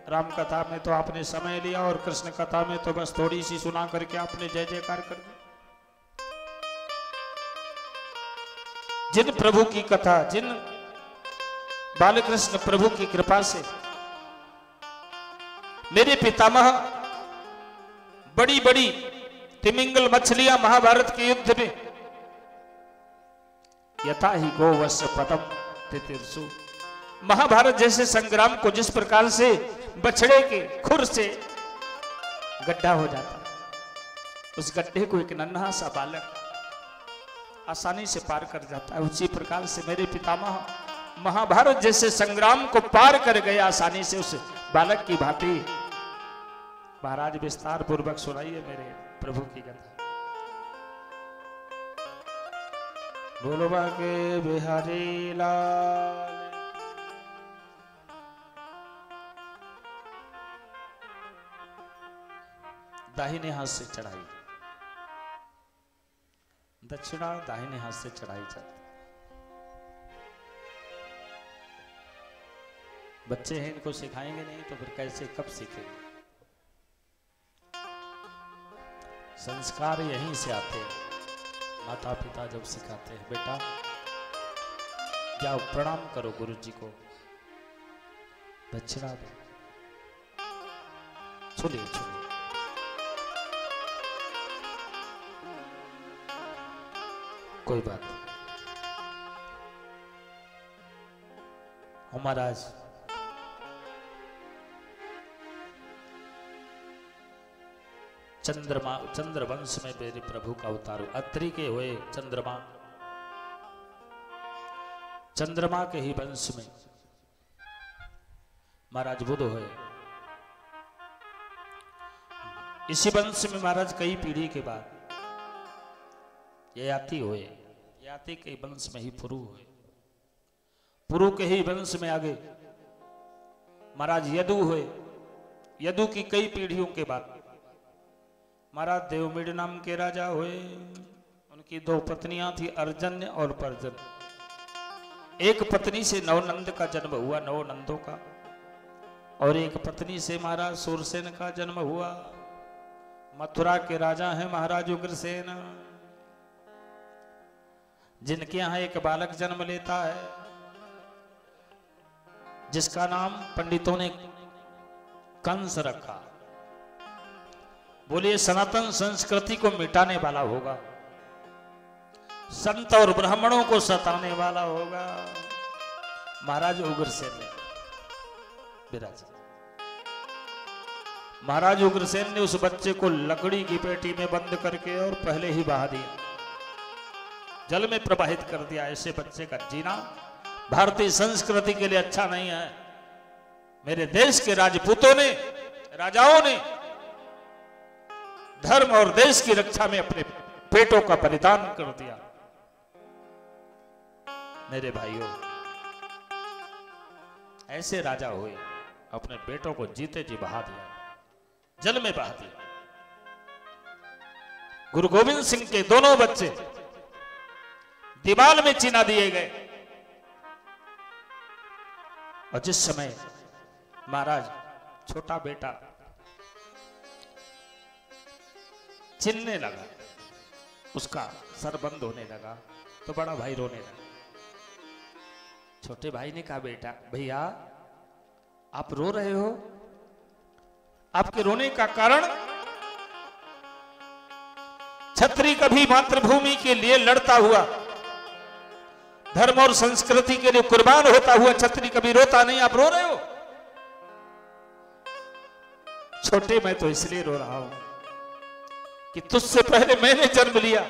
राम कथा में तो आपने समय लिया और कृष्ण कथा में तो बस थोड़ी सी सुना करके आपने जय जयकार कर दी। जिन प्रभु की कथा, जिन बालकृष्ण प्रभु की कृपा से मेरे पितामह बड़ी बड़ी तिमिंगल मछलियां महाभारत के युद्ध में यथा ही गोवत्स पदम तितिर्षु, महाभारत जैसे संग्राम को जिस प्रकार से बछड़े के खुर से गड्ढा हो जाता, उस गड्ढे को एक नन्हा सा बालक आसानी से पार कर जाता है, उसी प्रकार से मेरे पितामह महाभारत जैसे संग्राम को पार कर गए आसानी से उस बालक की भांति। महाराज विस्तार पूर्वक सुनाइए मेरे प्रभु की कथा। बोलो बांके बिहारी लाल। दाहिने हाथ से चढ़ाई, दक्षिणा दाहिने हाथ से चढ़ाई जाती। बच्चे हैं, इनको सिखाएंगे नहीं तो फिर कैसे कब सीखेंगे? संस्कार यहीं से आते हैं। माता पिता जब सिखाते हैं, बेटा जाओ प्रणाम करो गुरु जी को, दक्षिणा दो, छुलिए छुलिए। कोई बात नहीं। महाराज चंद्रमा, चंद्रवंश में मेरे प्रभु का अवतार, अत्रि के हुए चंद्रमा, चंद्रमा के ही वंश में महाराज बुध हुए। इसी वंश में महाराज कई पीढ़ी के बाद ययाति हुए, ययाति के वंश में ही पुरु हुए, पुरु के ही वंश में आगे महाराज यदु हुए, यदु की कई पीढ़ियों के बाद महाराज देवमिड नाम के राजा हुए। उनकी दो पत्नियां थी, अर्जन्य और पर्जन। एक पत्नी से नवनंद का जन्म हुआ, नौ नंदों का, और एक पत्नी से महाराज सूरसेन का जन्म हुआ। मथुरा के राजा हैं महाराज उग्रसेन, जिनके यहां एक बालक जन्म लेता है जिसका नाम पंडितों ने कंस रखा। बोलिए सनातन संस्कृति को मिटाने वाला होगा, संत और ब्राह्मणों को सताने वाला होगा। महाराज उग्रसेन ने विराज, महाराज उग्रसेन ने उस बच्चे को लकड़ी की पेटी में बंद करके और पहले ही बहा दिया, जल में प्रवाहित कर दिया। ऐसे बच्चे का जीना भारतीय संस्कृति के लिए अच्छा नहीं है। मेरे देश के राजपूतों ने, राजाओं ने धर्म और देश की रक्षा में अपने बेटों का बलिदान कर दिया। मेरे भाइयों, ऐसे राजा हुए, अपने बेटों को जीते जी बहा दिया, जल में बहा दिया। गुरु गोविंद सिंह के दोनों बच्चे दीवाल में चिना दिए गए। और जिस समय महाराज छोटा बेटा चिल्लने लगा, उसका सर बंद होने लगा, तो बड़ा भाई रोने लगा। छोटे भाई ने कहा, बेटा भैया आप रो रहे हो, आपके रोने का कारण, क्षत्रिय कभी मातृभूमि के लिए लड़ता हुआ, धर्म और संस्कृति के लिए कुर्बान होता हुआ क्षत्रिय कभी रोता नहीं, आप रो रहे हो। छोटे, मैं तो इसलिए रो रहा हूं कि तुझसे पहले मैंने जन्म लिया,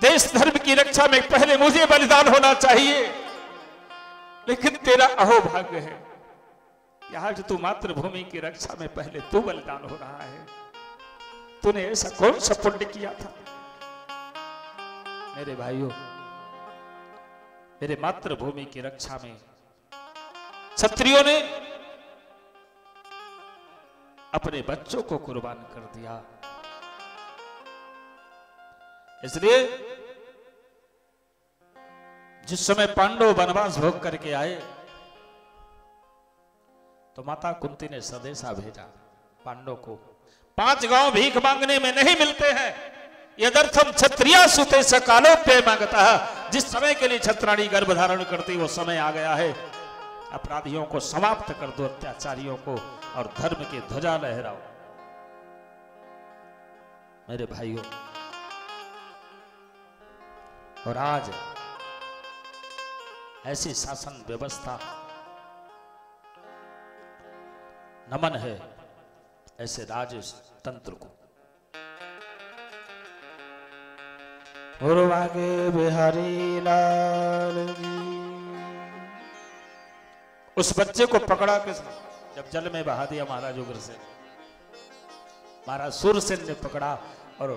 देश धर्म की रक्षा में पहले मुझे बलिदान होना चाहिए, लेकिन तेरा अहोभाग्य है कि आज तू मातृभूमि की रक्षा में पहले तू बलिदान हो रहा है। तूने ऐसा कौन सा पुण्य किया था? मेरे भाइयों, मेरे मातृभूमि की रक्षा में क्षत्रियों ने अपने बच्चों को कुर्बान कर दिया। इसलिए जिस समय पांडव वनवास भोग करके आए तो माता कुंती ने संदेशा भेजा पांडव को, 5 गांव भीख मांगने में नहीं मिलते हैं, यदर्थम क्षत्रिया सुते सकालोप्य मांगता है। जिस समय के लिए क्षत्राणी गर्भ धारण करती वो समय आ गया है। अपराधियों को समाप्त कर दो, अत्याचारियों को, और धर्म की ध्वजा लहराओ। मेरे भाइयों, और आज ऐसी शासन व्यवस्था, नमन है ऐसे राजतंत्र को। गुरुवागे बिहारी लाल जी। उस बच्चे को पकड़ा किसने? जब जल में बहा दिया महाराज उग्रसेन, महाराज सूरसेन ने पकड़ा। और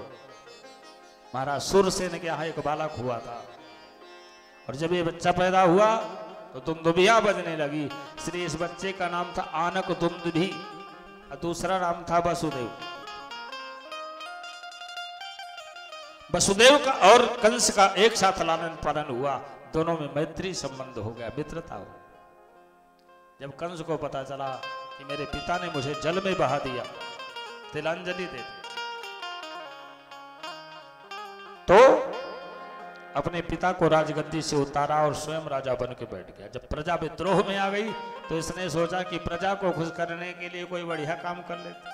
महाराज सूरसेन के यहाँ एक बालक हुआ था, और जब ये बच्चा पैदा हुआ तो दुंदुभिया बजने लगी, इसलिए इस बच्चे का नाम था आनक दुंदुभि, और दूसरा नाम था वसुदेव। वसुदेव का और कंस का एक साथ लालन पालन हुआ, दोनों में मैत्री संबंध हो गया, मित्रता हो। जब कंस को पता चला कि मेरे पिता ने मुझे जल में बहा दिया, तिलांजलि दे दी, तो अपने पिता को राजगद्दी से उतारा और स्वयं राजा बन के बैठ गया। जब प्रजा विद्रोह में आ गई तो इसने सोचा कि प्रजा को खुश करने के लिए कोई बढ़िया काम कर लेते।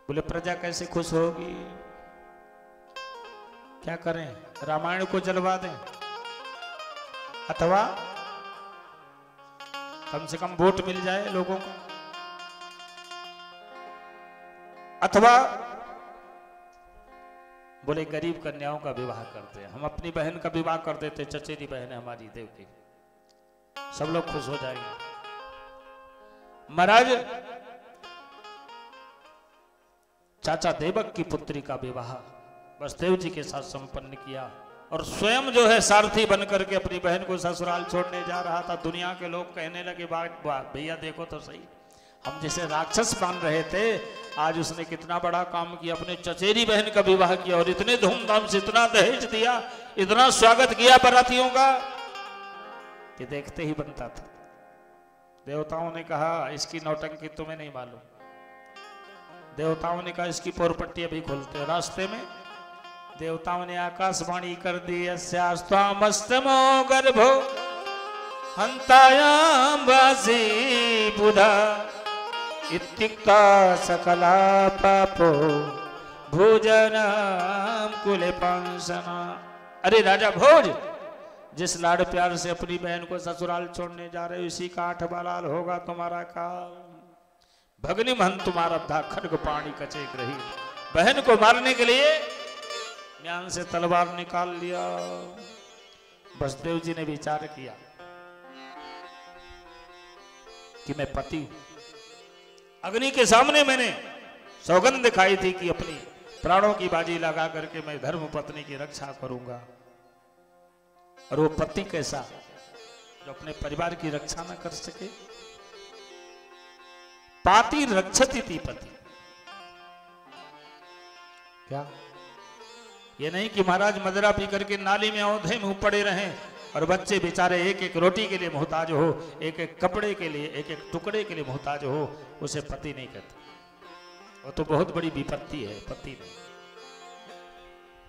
बोले प्रजा कैसे खुश होगी, क्या करें, रामायण को जलवा दें अथवा कम से कम वोट मिल जाए लोगों को, अथवा बोले गरीब कन्याओं का विवाह करते हैं, हम अपनी बहन का विवाह कर देते, चचेरी बहन है हमारी देवकी, सब लोग खुश हो जाएंगे। महाराज चाचा देवक की पुत्री का विवाह वसुदेव जी के साथ संपन्न किया और स्वयं जो है सारथी बनकर के अपनी बहन को ससुराल छोड़ने जा रहा था। दुनिया के लोग कहने लगे भैया देखो तो सही, हम जिसे राक्षस मान रहे थे आज उसने कितना बड़ा काम किया, अपने चचेरी बहन का विवाह किया और इतने धूमधाम से इतना दहेज दिया, इतना स्वागत किया बारातियों का कि देखते ही बनता था। देवताओं ने कहा इसकी नौटंकी तुम्हें नहीं मालूम, देवताओं ने कहा इसकी पोरपट्टी अभी खोलते। रास्ते में देवताओं ने आकाशवाणी कर दी, अस्यास्त्वामस्तमो गर्भो हंतायाम वासी बुधा इत्युक्ता सकला पापो भोजनम कुले पांसना। अरे राजा भोज, जिस लाड़ प्यार से अपनी बहन को ससुराल छोड़ने जा रहे हो इसी का 8वां लाल होगा तुम्हारा काम। भगनी महन तुम्हारा था खड्ग पानी कचेक रही, बहन को मारने के लिए म्यान से तलवार निकाल लिया। वसुदेव जी ने विचार किया कि मैं पति हूं, अग्नि के सामने मैंने सौगंध दिखाई थी कि अपनी प्राणों की बाजी लगा करके मैं धर्म पत्नी की रक्षा करूंगा। और वो पति कैसा जो अपने परिवार की रक्षा न कर सके। पाति रक्षति थी पति, क्या ये नहीं कि महाराज मदरा पी करके नाली में औंधे मुंह पड़े रहें और बच्चे बेचारे एक एक रोटी के लिए मोहताज हो, एक एक कपड़े के लिए, एक एक टुकड़े के लिए मोहताज हो, उसे पति नहीं कहते। वो तो बहुत बड़ी विपत्ति है पति नहीं।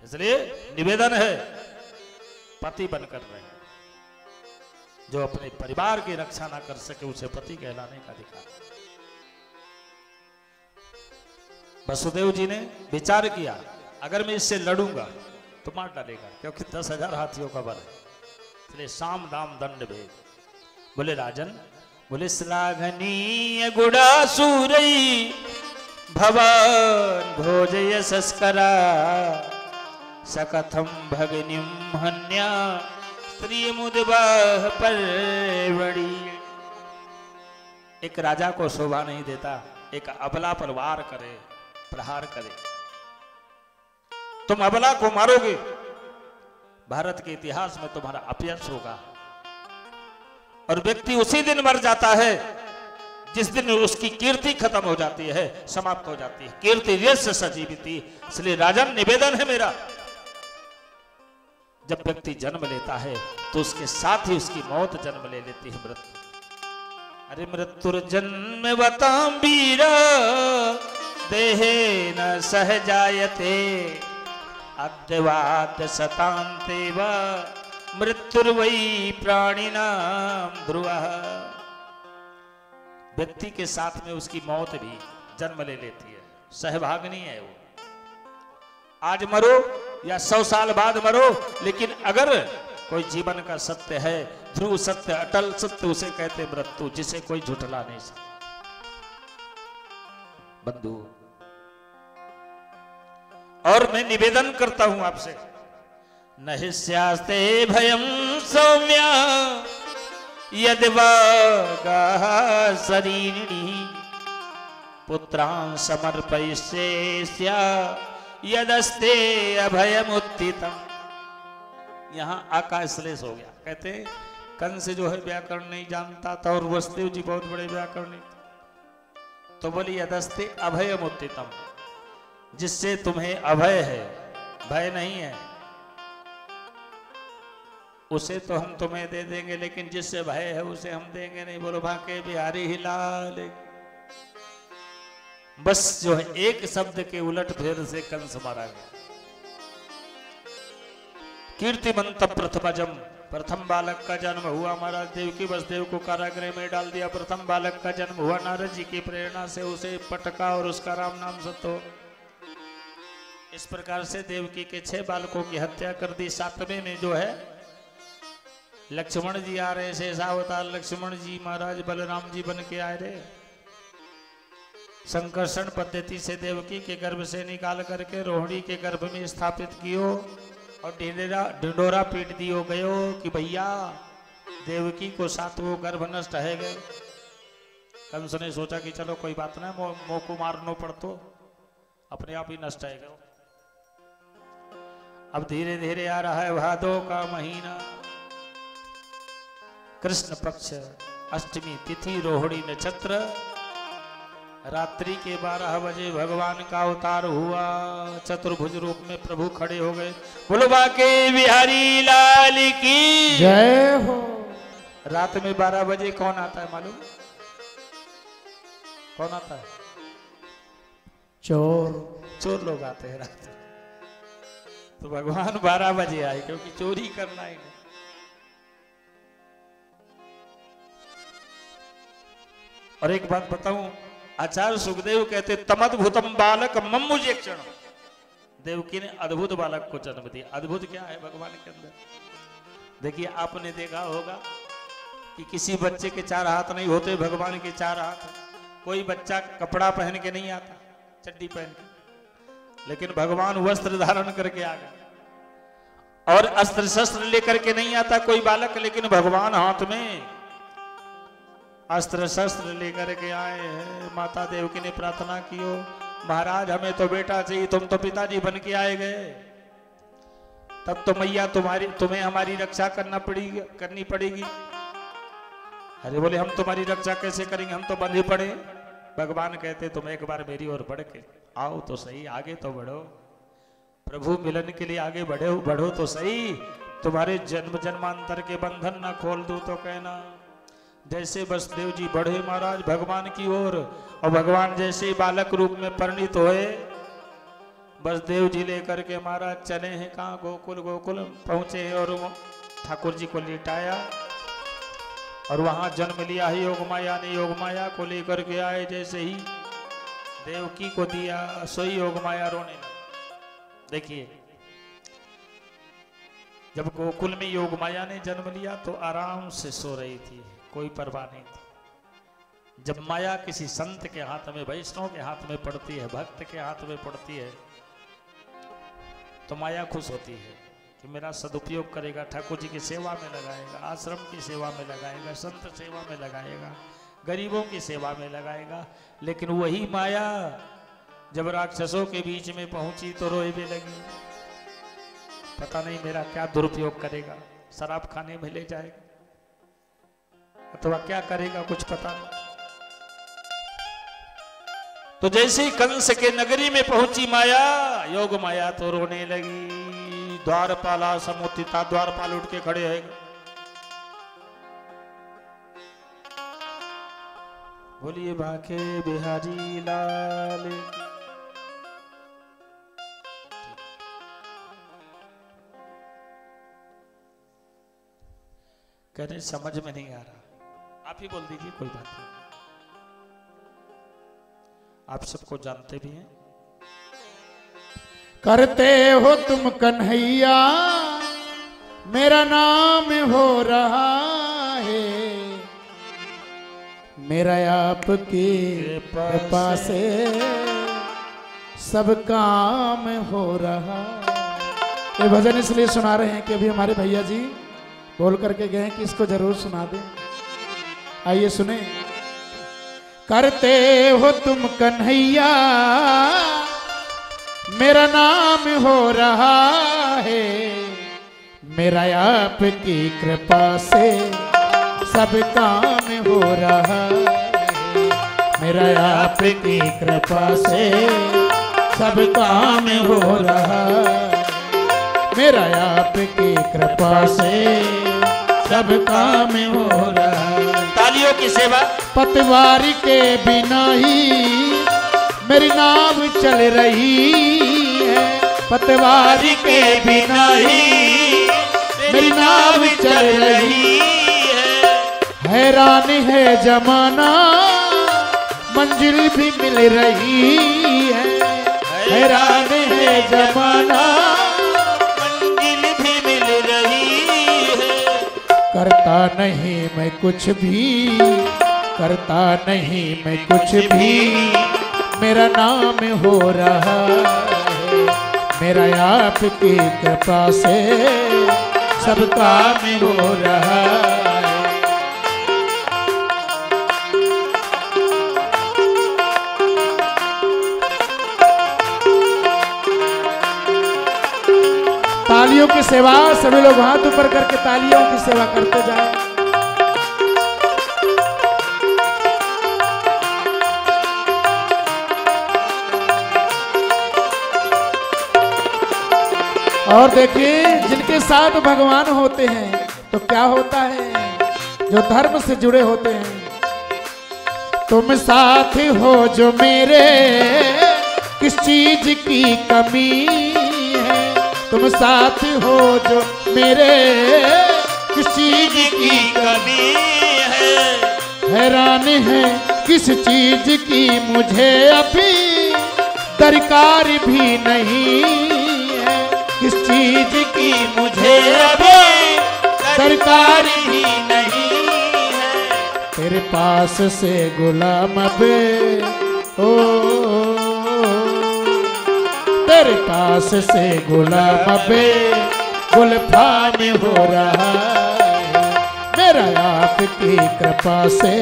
इसलिए निवेदन है पति बनकर रहे, जो अपने परिवार की रक्षा ना कर सके उसे पति कहलाने का अधिकार। वसुदेव जी ने विचार किया अगर मैं इससे लड़ूंगा तो मार डालेगा, क्योंकि 10,000 हाथियों का बल है, इसलिए साम दाम दंड भेद। बोले राजन, बोले श्लाघनीय गुणासुरई भवान भोजय सस्करा सकथम भगनिम हन्या स्त्री मुदबाह परवड़ी। एक राजा को शोभा नहीं देता एक अबला पर वार करे, प्रहार करे। तुम अबला को मारोगे, भारत के इतिहास में तुम्हारा अपयश होगा। और व्यक्ति उसी दिन मर जाता है जिस दिन उसकी कीर्ति खत्म हो जाती है, समाप्त हो जाती है। कीर्ति यश सजीविति। इसलिए राजन निवेदन है मेरा, जब व्यक्ति जन्म लेता है तो उसके साथ ही उसकी मौत जन्म ले लेती है, मृत्यु। अरे मृत्युर्जन्म वताम वीरा देहे न सहजायते अद्यवाद्य सतांते व मृत्युर्वै प्राणिनाम ध्रुवः। व्यक्ति के साथ में उसकी मौत भी जन्म ले लेती है, सहभागिनी है वो। आज मरो या 100 साल बाद मरो, लेकिन अगर कोई जीवन का सत्य है, ध्रुव सत्य, अटल सत्य, उसे कहते मृत्यु, जिसे कोई झुठला नहीं सकता। बंधु, और मैं निवेदन करता हूं आपसे, नहि स्यास्ते भयं सौम्या यदि वागाः शरीरिणी पुत्रान् समर्पयिष्येस्या यदस्ते अभयमुत्थितम्। यहां आकाशलेश हो गया। कहते कंस जो है व्याकरण नहीं जानता था और वसुदेव जी बहुत बड़े व्याकरणी थे, तो बोली यदस्ते अभयमुत्थितम्, जिससे तुम्हें अभय है, भय नहीं है। उसे तो हम तुम्हें दे देंगे, लेकिन जिससे भय है उसे हम देंगे नहीं। बोलो भाके बिहारी हिलाल। बस जो है एक शब्द के उलट फेर से कंस मारा गया। कीर्तिमंत प्रथमजम, प्रथम बालक का जन्म हुआ। महाराज देवकी वसुदेव को कारागृह में डाल दिया। प्रथम बालक का जन्म हुआ, नारद जी की प्रेरणा से उसे पटका और उसका राम नाम सतो। इस प्रकार से देवकी के 6 बालकों की हत्या कर दी। 7वें में जो है लक्ष्मण जी आ रहे, शेषावतार लक्ष्मण जी महाराज बलराम जी बन के आए रहे। संकर्षण पद्धति से देवकी के गर्भ से निकाल करके रोहिणी के गर्भ में स्थापित कियो और ढिंडोरा पीट दियो गयो कि भैया देवकी को 7वां गर्भ नष्ट है गए। कंस ने सोचा कि चलो कोई बात ना, मोह को मारनो पड़तो, अपने आप ही नष्ट है गयो। अब धीरे धीरे आ रहा है भादो का महीना, कृष्ण पक्ष अष्टमी तिथि, रोहिणी नक्षत्र। रात्रि के 12 बजे भगवान का अवतार हुआ। चतुर्भुज रूप में प्रभु खड़े हो गए। बोलो बाके बिहारी लाल की जय हो। रात में 12 बजे कौन आता है मालूम? कौन आता है? चोर लोग आते हैं रात में। तो भगवान 12 बजे आए क्योंकि चोरी करना ही नहीं। और एक बात बताऊं, आचार्य सुखदेव कहते तमद्भुतम बालक मम्मुजे क्षण। देवकी ने अद्भुत बालक को जन्म दिया। अद्भुत क्या है भगवान के अंदर? देखिए आपने देखा होगा कि किसी बच्चे के 4 हाथ नहीं होते, भगवान के 4 हाथ। कोई बच्चा कपड़ा पहन के नहीं आता, चड्डी पहन के, लेकिन भगवान वस्त्र धारण करके आ गए। और अस्त्र शस्त्र लेकर के नहीं आता कोई बालक, लेकिन भगवान हाथ में अस्त्र शस्त्र लेकर के आए हैं। माता देवकी ने प्रार्थना की हो, महाराज हमें तो बेटा चाहिए, तुम तो पिताजी बन के आए गए। तब तो मैया तुम्हें हमारी रक्षा करनी पड़ेगी। अरे बोले हम तुम्हारी रक्षा कैसे करेंगे, हम तो बंधे पड़े। भगवान कहते तुम एक बार मेरी ओर बढ़ के आओ तो सही, आगे तो बढ़ो। प्रभु मिलन के लिए आगे बढ़ो तो सही। तुम्हारे जन्म जन्मांतर के बंधन ना खोल दूं तो कहना। जैसे वसुदेव जी बढ़े महाराज भगवान की ओर, और भगवान जैसे बालक रूप में परिणित हुए, वसुदेव जी लेकर के महाराज चले हैं कहाँ? गोकुल पहुंचे हैं और ठाकुर जी को लिटाया और वहां जन्म लिया ही योगमाया ने। योगमाया को लेकर के आए, जैसे ही देवकी को दिया सोई योगमाया रोने लगी। देखिए जब गोकुल में योगमाया ने जन्म लिया तो आराम से सो रही थी, कोई परवाह नहीं थी। जब माया किसी संत के हाथ में, वैष्णव के हाथ में पड़ती है, भक्त के हाथ में पड़ती है, तो माया खुश होती है कि मेरा सदुपयोग करेगा, ठाकुर जी की सेवा में लगाएगा, आश्रम की सेवा में लगाएगा, संत सेवा में लगाएगा, गरीबों की सेवा में लगाएगा। लेकिन वही माया जब राक्षसों के बीच में पहुंची तो रोए लगी। पता नहीं मेरा क्या दुरुपयोग करेगा, शराब खाने में ले जाएगा अथवा क्या करेगा, कुछ पता नहीं। तो जैसे ही कंस के नगरी में पहुंची माया, योग माया तो रोने लगी। द्वारपाला समुत्थिता, द्वारपाल उठ के खड़े हैं। बोलिए बाके बिहारी लाल। कहने समझ में नहीं आ रहा, आप ही बोल दीजिए, कोई बात नहीं, आप सबको जानते भी हैं। करते हो तुम कन्हैया, मेरा नाम हो रहा है, मेरा आपकी कृपा से सब काम हो रहा। ये भजन इसलिए सुना रहे हैं कि अभी हमारे भैया जी बोल करके गए कि इसको जरूर सुना दें। आइए सुने। करते हो तुम कन्हैया, मेरा नाम हो रहा है, मेरा आपकी कृपा से सब काम हो रहा है, मेरा आपकी कृपा से सब काम हो रहा है। मेरा आपकी कृपा से सब काम हो रहा है। तालियों की सेवा। पतवार के बिना ही मेरी नाव चल रही है, पतवार के बिना ही मेरी नाव चल रही है। हैरान है जमाना मंजिल भी मिल रही है, हैरान है जमाना मंजिल भी मिल रही है। करता नहीं मैं कुछ भी, करता नहीं मैं कुछ भी, मेरा नाम हो रहा है। मेरा आपकी कृपा से सब काम हो रहा है। तालियों की सेवा, सभी लोग हाथ ऊपर करके तालियों की सेवा करते जाएं। और देखिए जिनके साथ भगवान होते हैं तो क्या होता है, जो धर्म से जुड़े होते हैं। तुम साथ हो जो मेरे, किस चीज की कमी है, तुम साथ हो जो मेरे, किस चीज की कमी है। हैरान है किस चीज की मुझे अभी दरकार भी नहीं है, किस चीज की मुझे अभी दरकार ही नहीं है। तेरे पास से गुलाम बे ओ, तेरे पास से गुलाम बे गुलफाम हो रहा है। मेरा आपकी कृपा से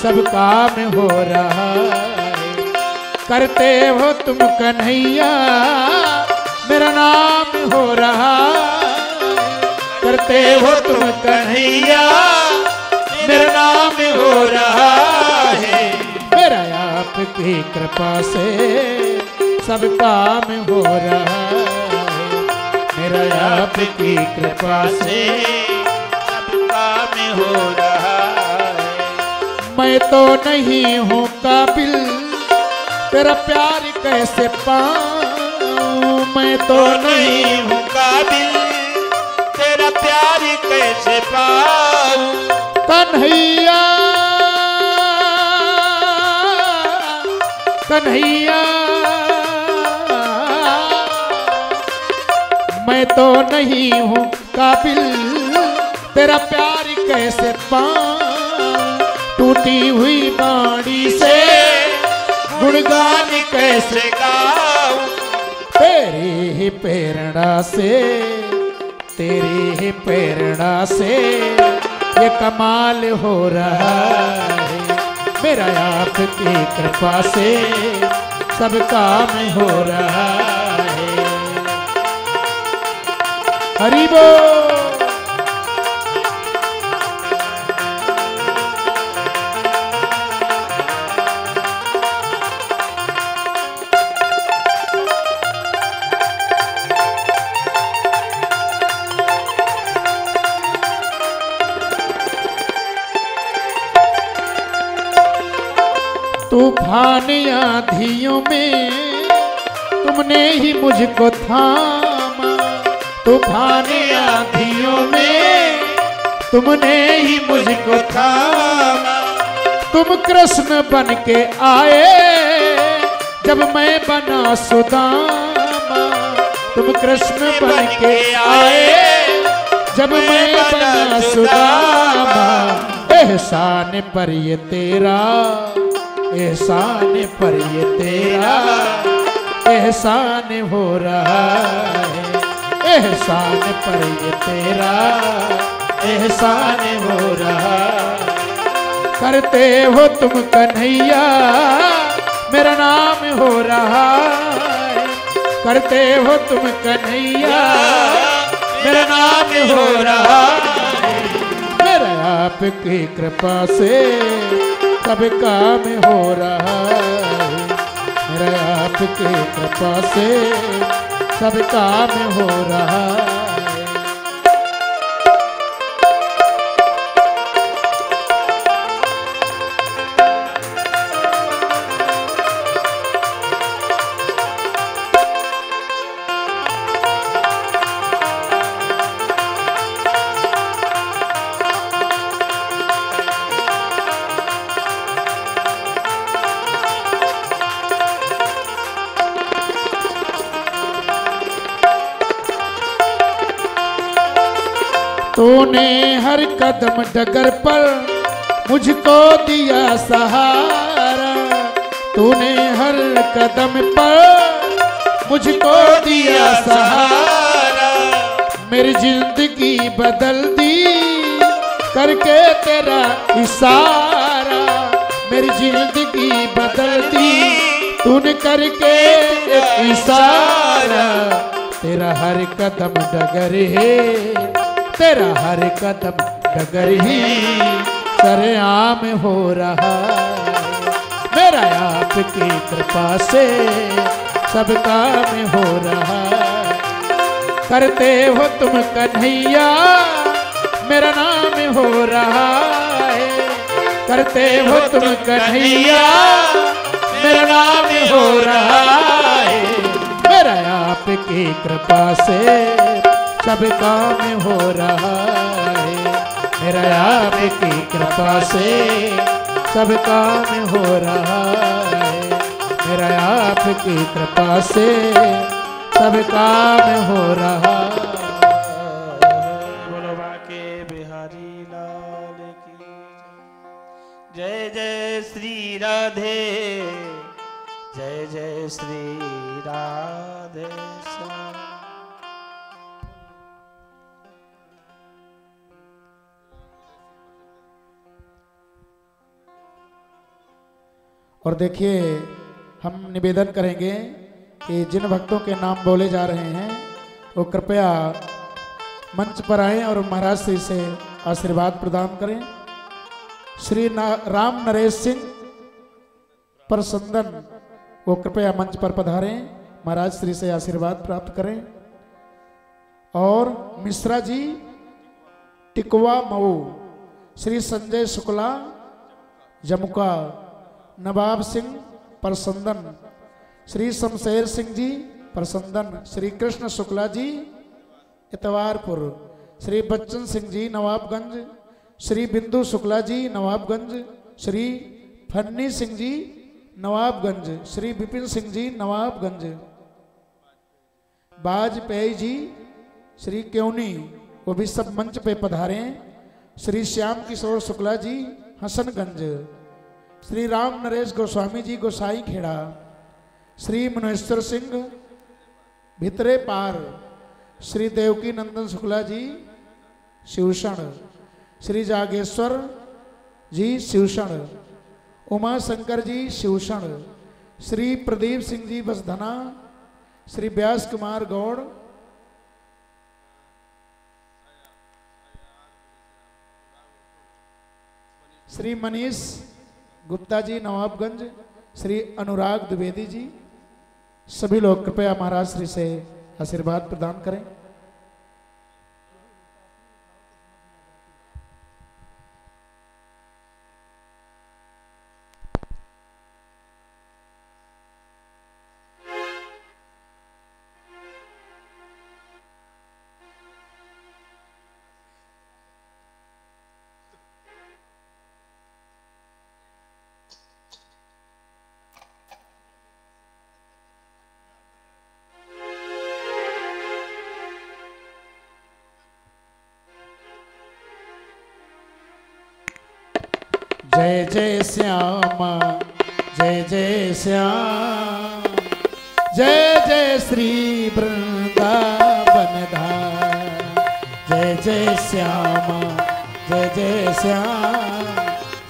सब काम हो रहा है। करते हो तुम कन्हैया मेरा नाम हो रहा है, करते हो तुम कन्हैया मेरा नाम हो रहा है। मेरा आपकी कृपा से सब काम हो रहा है, मेरा आपकी कृपा से सब काम हो रहा है। मैं तो नहीं हूँ काबिल तेरा प्यार कैसे पाऊं, मैं तो नहीं हूँ काबिल तेरा प्यार कैसे पाऊं। कन्हैया कन्हैया मैं तो नहीं हूँ काबिल तेरा प्यार कैसे पाऊं। टूटी हुई बाड़ी से गुणगान कैसे गाऊं। तेरी ही प्रेरणा से, तेरी ही प्रेरणा से ये कमाल हो रहा है। मेरा आपकी कृपा से सब काम हो रहा है। हरि बोल। तूफान आंधियों में तुमने ही मुझको थामा, तूफान आंधियों में तुमने ही मुझको थामा। तुम कृष्ण बन के आए जब मैं बना सुदामा, तुम कृष्ण बन के आए जब मैं बना सुदामा। एहसान पर ये तेरा, एहसान पर ये तेरा एहसान हो रहा है। एहसान पर ये तेरा एहसान हो रहा है। करते हो तुम कन्हैया मेरा नाम हो रहा है, करते हो तुम कन्हैया मेरा नाम हो रहा है। मेरा आपकी कृपा से सब काम हो रहा है, मेरा आपकी कृपा से सब काम हो रहा है। तूने हर कदम डगर पर मुझको दिया सहारा, तूने हर कदम पर मुझको दिया सहारा, मेरी जिंदगी बदल दी करके तेरा इशारा, मेरी जिंदगी बदल दी तूने करके एक इशारा, तेरा हर कदम डगर है, तेरा हर कदम डगर ही सरेआम हो रहा है। मेरा आपकी कृपा से सब काम हो रहा है। करते हो तुम कन्हैया मेरा नाम हो रहा है, करते हो तुम कन्हैया मेरा नाम हो रहा है। मेरा आपकी कृपा से सब काम हो रहा है, मेरा आपकी कृपा से सब काम हो रहा है, मेरा आपकी कृपा से सब काम हो रहा है। बोलो बाके बिहारी लाल की जय जय श्री राधे, जय जय श्री राधे श्याम। और देखिए हम निवेदन करेंगे कि जिन भक्तों के नाम बोले जा रहे हैं वो कृपया मंच पर आएं और महाराज श्री से आशीर्वाद प्रदान करें। श्री राम नरेश सिंह परसंदन वो कृपया मंच पर पधारें, महाराज श्री से आशीर्वाद प्राप्त करें। और मिश्रा जी टिकवा मऊ, श्री संजय शुक्ला जमुका, नवाब सिंह परसंदन, श्री शमशेर सिंह जी परसंदन, श्री कृष्ण शुक्ला जी इतवारपुर, श्री बच्चन सिंह जी नवाबगंज, श्री बिंदु शुक्ला जी नवाबगंज, श्री फन्नी सिंह जी नवाबगंज, श्री विपिन सिंह जी नवाबगंज, बाजपेयी जी श्री क्योनी वो भी सब मंच पे पधारे। श्री श्याम किशोर शुक्ला जी हसनगंज, श्री राम नरेश गोस्वामी जी गोसाई खेड़ा, श्री मनोहेश्वर सिंह भितरे पार, श्री देवकी नंदन शुक्ला जी शिवषण, श्री जागेश्वर जी शिवषण, उमा शंकर जी शिवषण, श्री प्रदीप सिंह जी बसधना, श्री व्यास कुमार गौड़, श्री मनीष गुप्ता जी नवाबगंज, श्री अनुराग द्विवेदी जी। सभी लोग कृपया महाराज श्री से आशीर्वाद प्रदान करें। जय जय श्यामा जय जय श्याम, जय जय श्री वृंदावन धाम, जय जय श्यामा जय जय श्याम,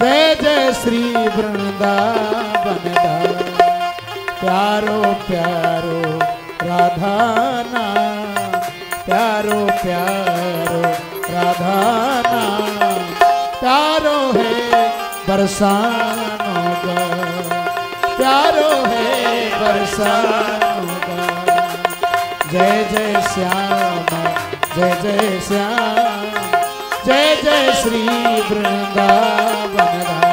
जय जय श्री वृंदावन धाम। प्यारो प्यारो राधा नाम, प्यारो प्यारो राधा नाम, प्यारो है बरसानों का, प्यारो है बरसानों का। जय जय श्याम जय जय श्याम जय जय श्री वृंदावन धाम।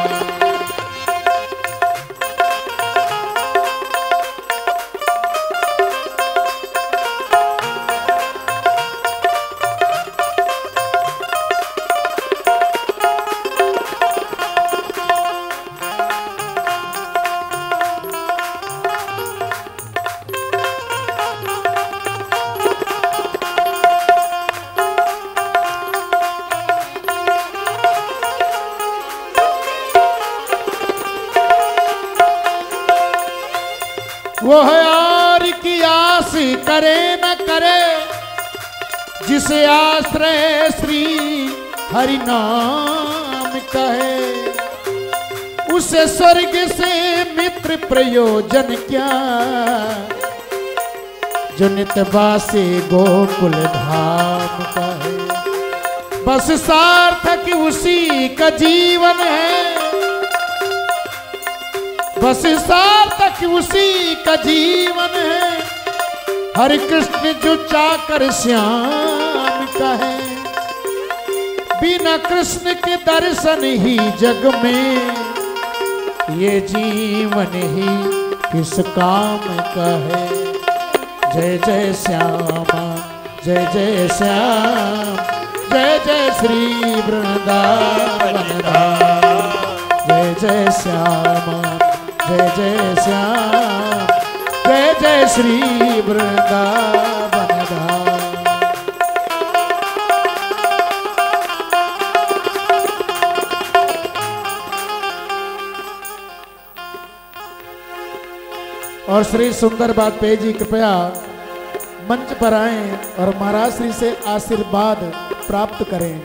वह यार की आस करे न करे, जिसे आश्रय श्री हरि नाम कहे, उसे स्वर्ग से मित्र प्रयोजन क्या, जो नितवासी गोकुल धाम कहे। बस सार्थक उसी का जीवन है, बस सार्थक उसी का जीवन है, हरे कृष्ण जो चाकर श्याम कहे। बिना कृष्ण के दर्शन ही जग में, ये जीवन ही किस काम का है। जय जय श्यामा जय जय श्याम जय जय श्री वृंदावन धाम। जय जय श्यामा जय जय श्याम जय जय श्री वृंदावन धाम। और श्री सुंदर वाजपेयी जी कृपया मंच पर आएं और महाराज श्री से आशीर्वाद प्राप्त करें।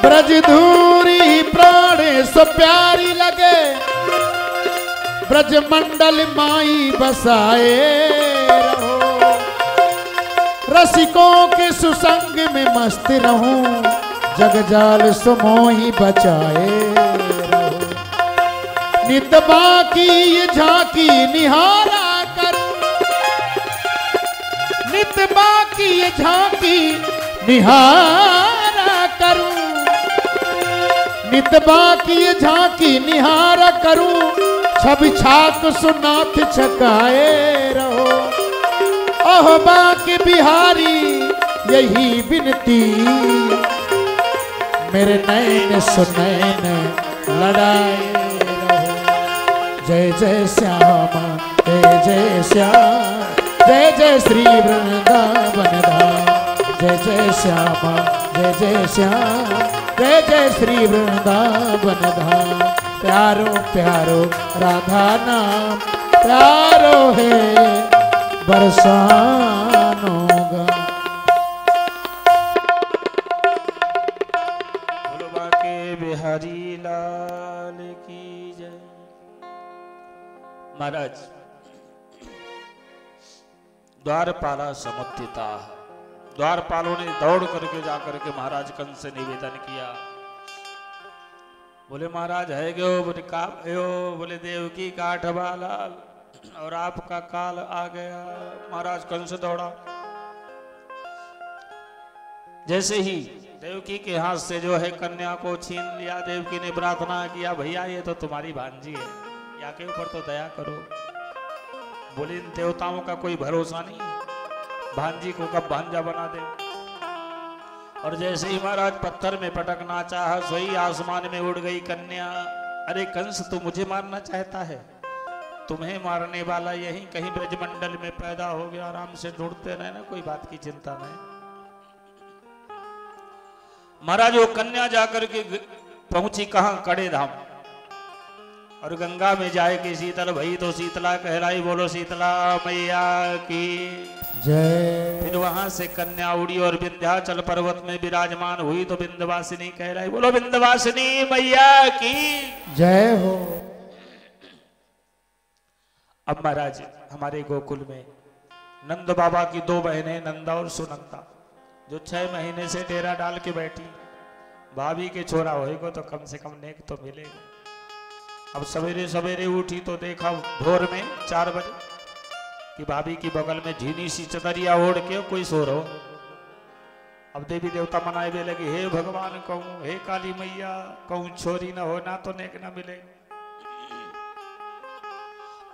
ब्रज धूरी प्राणे सो प्यारी लगे, ब्रज मंडल माई बसाए रहो। रसिकों के सुसंग में मस्त रहूं, जग जाल सुमोही बचाए रहो। नित बाकी ये झांकी निहारा करूं, नित बाकी ये झांकी निहारा करूं, नित बाकी ये झांकी निहारा करूं। छवि छाक सुनाथ छकाए रहो। ओह बाकी बिहारी यही विनती, मेरे नैन सुनैन लड़ाए रहो। जय जय श्यामा जय जय श्याम जय जय श्री वृंदावन धाम। जय जय श्यामा जय जय श्याम जय जय श्री वृंदावन धाम। प्यारो प्यारो राधा नाम, प्यारो है बरसानों का। बोलो बाके बिहारी लाल की जय। महाराज द्वारपाला समुत्थिता, द्वारपालों ने दौड़ करके जाकर के महाराज कंस से निवेदन किया। बोले महाराज है गयो, बोले का भयो, बोले देवकी का आठवा लाल और आपका काल आ गया। महाराज कंस दौड़ा। जैसे ही देवकी के हाथ से जो है कन्या को छीन लिया, देवकी ने प्रार्थना किया भैया ये तो तुम्हारी भांजी है, या के ऊपर तो दया करो। बोले इन देवताओं का कोई भरोसा नहीं, भांजी को कब भांजा बना दे। और जैसे ही महाराज पत्थर में पटकना चाहा, सोई आसमान में उड़ गई कन्या। अरे कंस तू मुझे मारना चाहता है, तुम्हें मारने वाला यहीं कहीं ब्रजमंडल में पैदा हो गया। आराम से ढूंढते रहना, कोई बात की चिंता नहीं। महाराज वो कन्या जाकर के पहुंची कहां, कड़े धाम, और गंगा में जाए कि शीतल भई तो शीतला कहलाई। बोलो शीतला मैया की जय। फिर वहां से कन्या उड़ी और विंध्याचल पर्वत में विराजमान हुई तो विंध्यवासिनी कहलाई। बोलो विंध्यवासिनी मैया की जय हो। अब महाराज हमारे गोकुल में नंद बाबा की 2 बहनें नंदा और सुनंदा जो 6 महीने से डेरा डाल के बैठी, भाभी के छोरा होएगा तो कम से कम नेक तो मिलेगा। अब सवेरे सवेरे उठी तो देखा भोर में 4 बजे कि भाभी की बगल में झीनी सी चदरिया ओढ़ के कोई सो रहो। अब देवी देवता मनाए वे लगे, हे भगवान कहूँ, हे काली मैया कहूँ छोरी न होना तो नेक न मिले।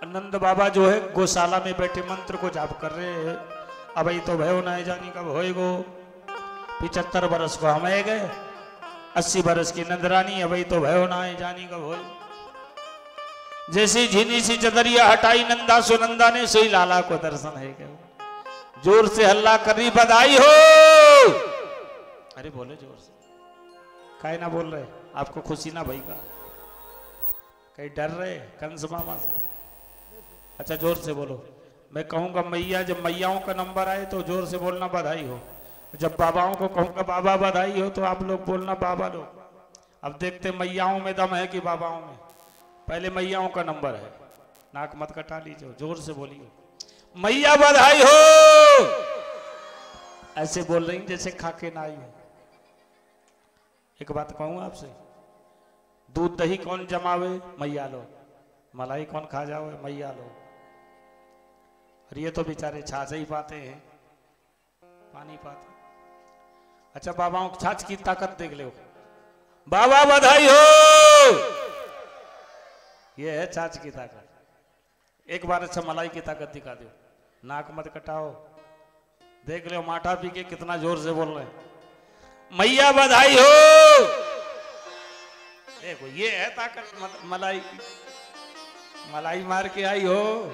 नंद बाबा जो है गौशाला में बैठे मंत्र को जाप कर रहे हैं। अब ही तो भयो ना जानी कब होएगो। 75 बरस को हम गए, 80 बरस की नंदरानी, अब ही तो भयो ना जानी कब होए। जैसी झीनी सी चदरिया हटाई नंदा सुनंदा ने, सोई लाला को दर्शन है क्या। जोर से हल्ला कर रही, बधाई हो। अरे बोले जोर से, काहे ना बोल रहे, आपको खुशी ना भाई का, कहीं डर रहे कंस मामा से। अच्छा जोर से बोलो। मैं कहूंगा मैया, जब मैयाओं का नंबर आए तो जोर से बोलना बधाई हो। जब बाबाओं को कहूंगा बाबा बधाई हो तो आप लोग बोलना बाबा लोग। अब देखते मैयाओं में दम है कि बाबाओं में। पहले मैयाओं का नंबर है, नाक मत कटा लीजिए, जोर से बोलिए मैया बधाई हो। ऐसे बोल रही जैसे खाके ना आई हो। एक बात कहूं आपसे, दूध दही कौन जमावे, मैया लो। मलाई कौन खा जाओ, मैया लो। और ये तो बेचारे छाछ ही पाते हैं, पानी पाते। अच्छा बाबाओं छाछ की ताकत देख लो, बाबा बधाई हो। ये है छाछ की ताकत। एक बार अच्छा मलाई की ताकत दिखा दो, नाक मत कटाओ, देख लो माठा पी के कितना जोर से बोल रहे हैं, मैया बधाई हो। देखो ये है ताकत मलाई की। मलाई मार के आई हो,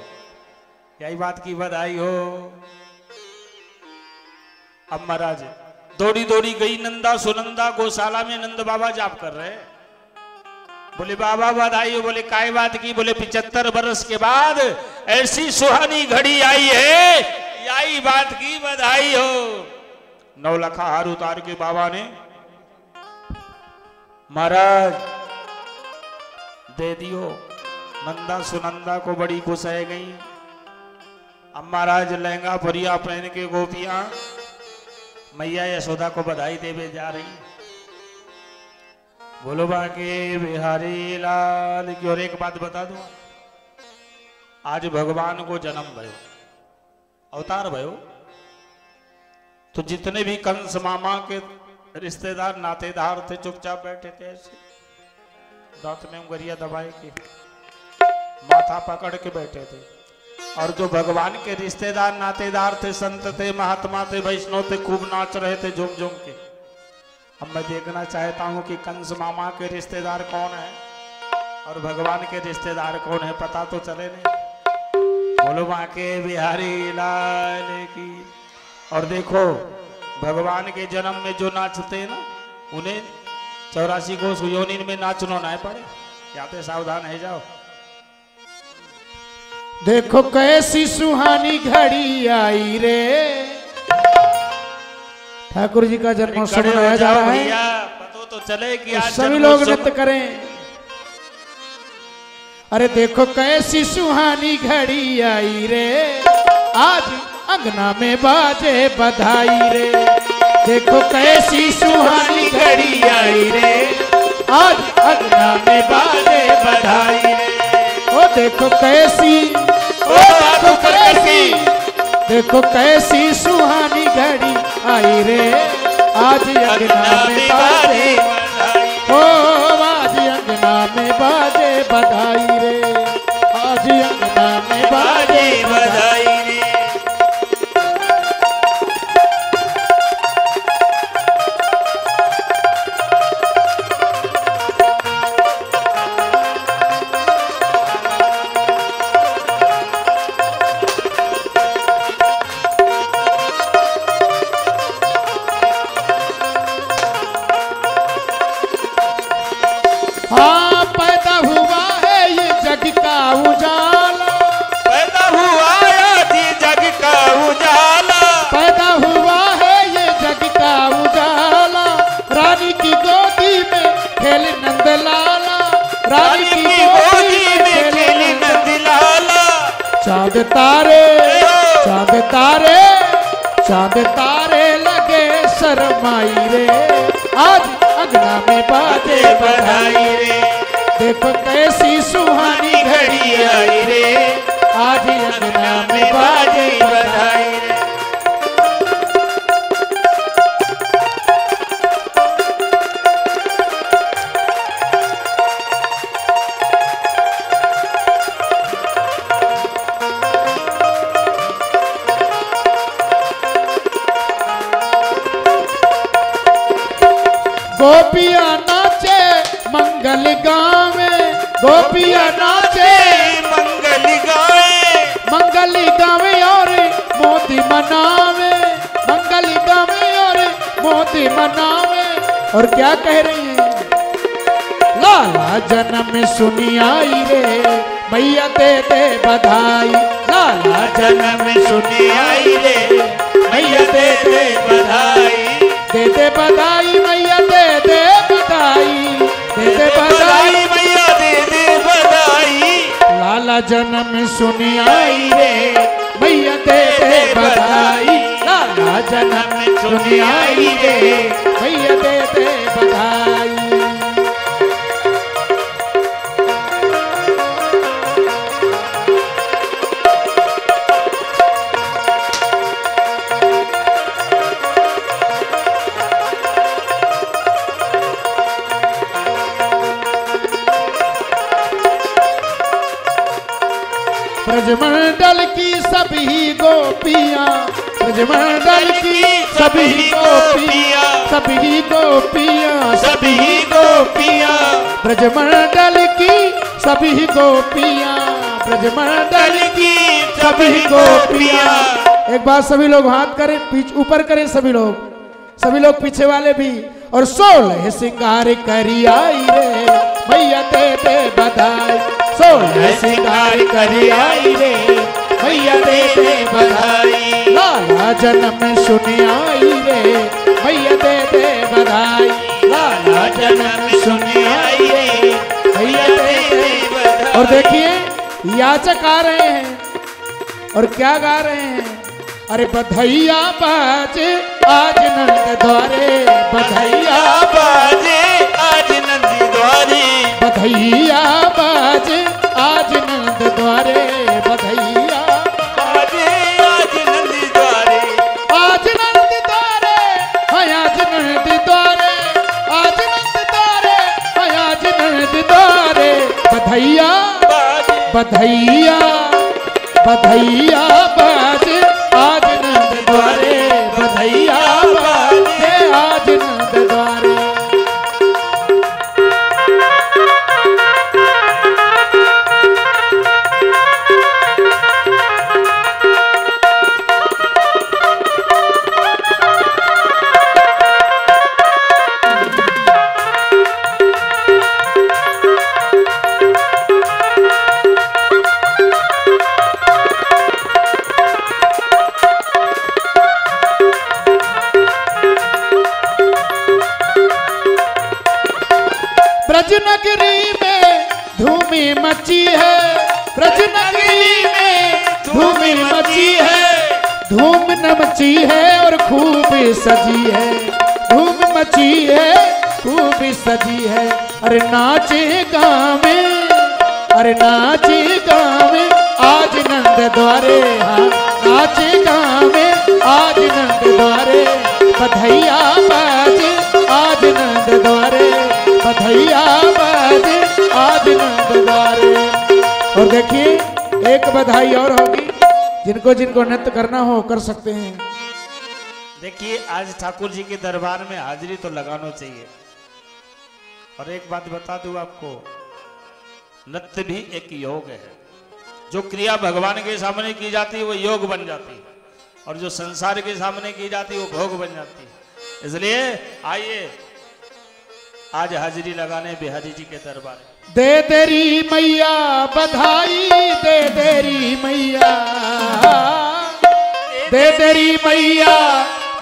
यही बात की बधाई हो। अब महाराज दौड़ी दौड़ी गई नंदा सुनंदा गौशाला में, नंद बाबा जाप कर रहे। बोले बाबा बधाई हो। बोले काय बात की। बोले 75 बरस के बाद ऐसी सुहानी घड़ी आई है, यही बात की बधाई हो। 9 लखा हार उतार के बाबा ने महाराज दे दियो। नंदा सुनंदा को बड़ी खुश है गई। अब महाराज लहंगा परिया पहन के गोपियां मैया यशोदा को बधाई देवे जा रही। बोलो बाके बिहारी लाल की। और एक बात बता दूं, आज भगवान को जन्म भयो, अवतार भयो, तो जितने भी कंस मामा के रिश्तेदार नातेदार थे चुपचाप बैठे थे, ऐसे दांत में उंगलियां दबाए के माथा पकड़ के बैठे थे। और जो भगवान के रिश्तेदार नातेदार थे, संत थे, महात्मा थे, वैष्णव थे, खूब नाच रहे थे झूम झूम के। अब मैं देखना चाहता हूं कि कंस मामा के रिश्तेदार कौन है और भगवान के रिश्तेदार कौन है, पता तो चले नहीं। बोलो बाके बिहारी लाल की। और देखो भगवान के जन्म में जो नाचते ना, उन्हें 84 को सुयोनिन में नाचनो ना पड़े, याते सावधान है जाओ। देखो कैसी सुहानी घड़ी आई रे। ठाकुर जी का जन्मोत्सव मनाया जा रहा है, पता तो चले कि आज सभी लोग नृत्य करें। अरे देखो कैसी सुहानी घड़ी आई रे, आज अंगना में बाजे बधाई रे। देखो कैसी सुहानी घड़ी आई रे, आज अंगना में बाजे बधाई रे। ओ देखो कैसी, ओ देखो कैसी, देखो कैसी सुहानी घड़ी आई रे, आज अंगना में बाजे बधाई। ओ आज अंगना में बाजे बधाई रे, आज अंगना में बाजे बधाई रे। हाँ पैदा हुआ है ये चांद तारे चांद तारे चांद तारे लगे शरमाई रे, आज अंगना में बाजे बधाई रे, देखो कैसी सुहानी घड़ी आई रे, आज अंगना में बाजे बधाई रे। गोपिया नाचे मंगल गावे, गोपिया नाचे मंगल गावे, मंगल गावे और मोदी मनावे, मंगल गावे और मोदी मनावे। और क्या कह रही हैं? लाला जन्म सुनी आई रे, मैया दे दे बधाई, लाला जन्म सुनी आई रे, मैया दे दे बधाई, दे दे बधाई मैया दे दे बधाई, दे दे बधाई मैया दे दे बधाई, लाला जन्म सुनी आई रे, मैया दे दे बधाई, लाला जन्म सुनी आई रे, मैया दे दे बधाई। ब्रजमंडल की सभी गोपियाँ, ब्रजमंडल की सभी गोपियाँ, सभी गोपियाँ, सभी गोपियाँ, ब्रजमंडल की सभी गोपियाँ, ब्रजमंडल की सभी गोपियाँ। एक बार सभी लोग हाथ करें, पीछ ऊपर करें सभी लोग पीछे वाले भी। और 16 सिंगार करी आई रे, मैया दे दे बधाई, 16 सिंगार करी आई रे, मैया दे दे बधाई, लाला जन्म सुनी आई रे, मैया दे दे बधाई, लाला जन्म सुनी आई रे, मैया दे दे बधाई। और देखिए याचक आ रहे हैं और क्या गा रहे हैं? अरे बधैया बाजे आज नंद द्वारे, बधैया बाजे आज नंदी द्वारे, बधैया बाजे आज नंद द्वारे, बधैया बाजे आज नंदी द्वारे, आज नंद द्वारे, हाय आज नंद द्वारे, आज नंद द्वारे, हाय आज नंद द्वारे, बधैया बधैया बधैया बाजे आज नंद द्वारे, बधैया बाजे आज नंद द्वारे। ब्रजनगरी में धूमी मची है, ब्रजनगरी में धूमी मची है, धूम न मची है और खूब सजी है, धूम मची है खूब सजी है। अरे नाचे गावे, अरे नाचे गावे आज नंद द्वारे, हाँ नाचे गावे आज नंद द्वारे, बधैया बाजे आज नंद द्वारे, बधैया बाजे आज नंद द्वारे। और देखिए एक बधाई और होगी, जिनको जिनको नृत्य करना हो कर सकते हैं। देखिए आज ठाकुर जी के दरबार में हाजिरी तो लगाना चाहिए। और एक बात बता दूं आपको, नृत्य भी एक योग है। जो क्रिया भगवान के सामने की जाती है वो योग बन जाती है, और जो संसार के सामने की जाती है वो भोग बन जाती है। इसलिए आइए आज हाजिरी लगाने बिहारी जी के दरबार। दे तेरी मैया बधाई, दे तेरी मैया, दे तेरी मैया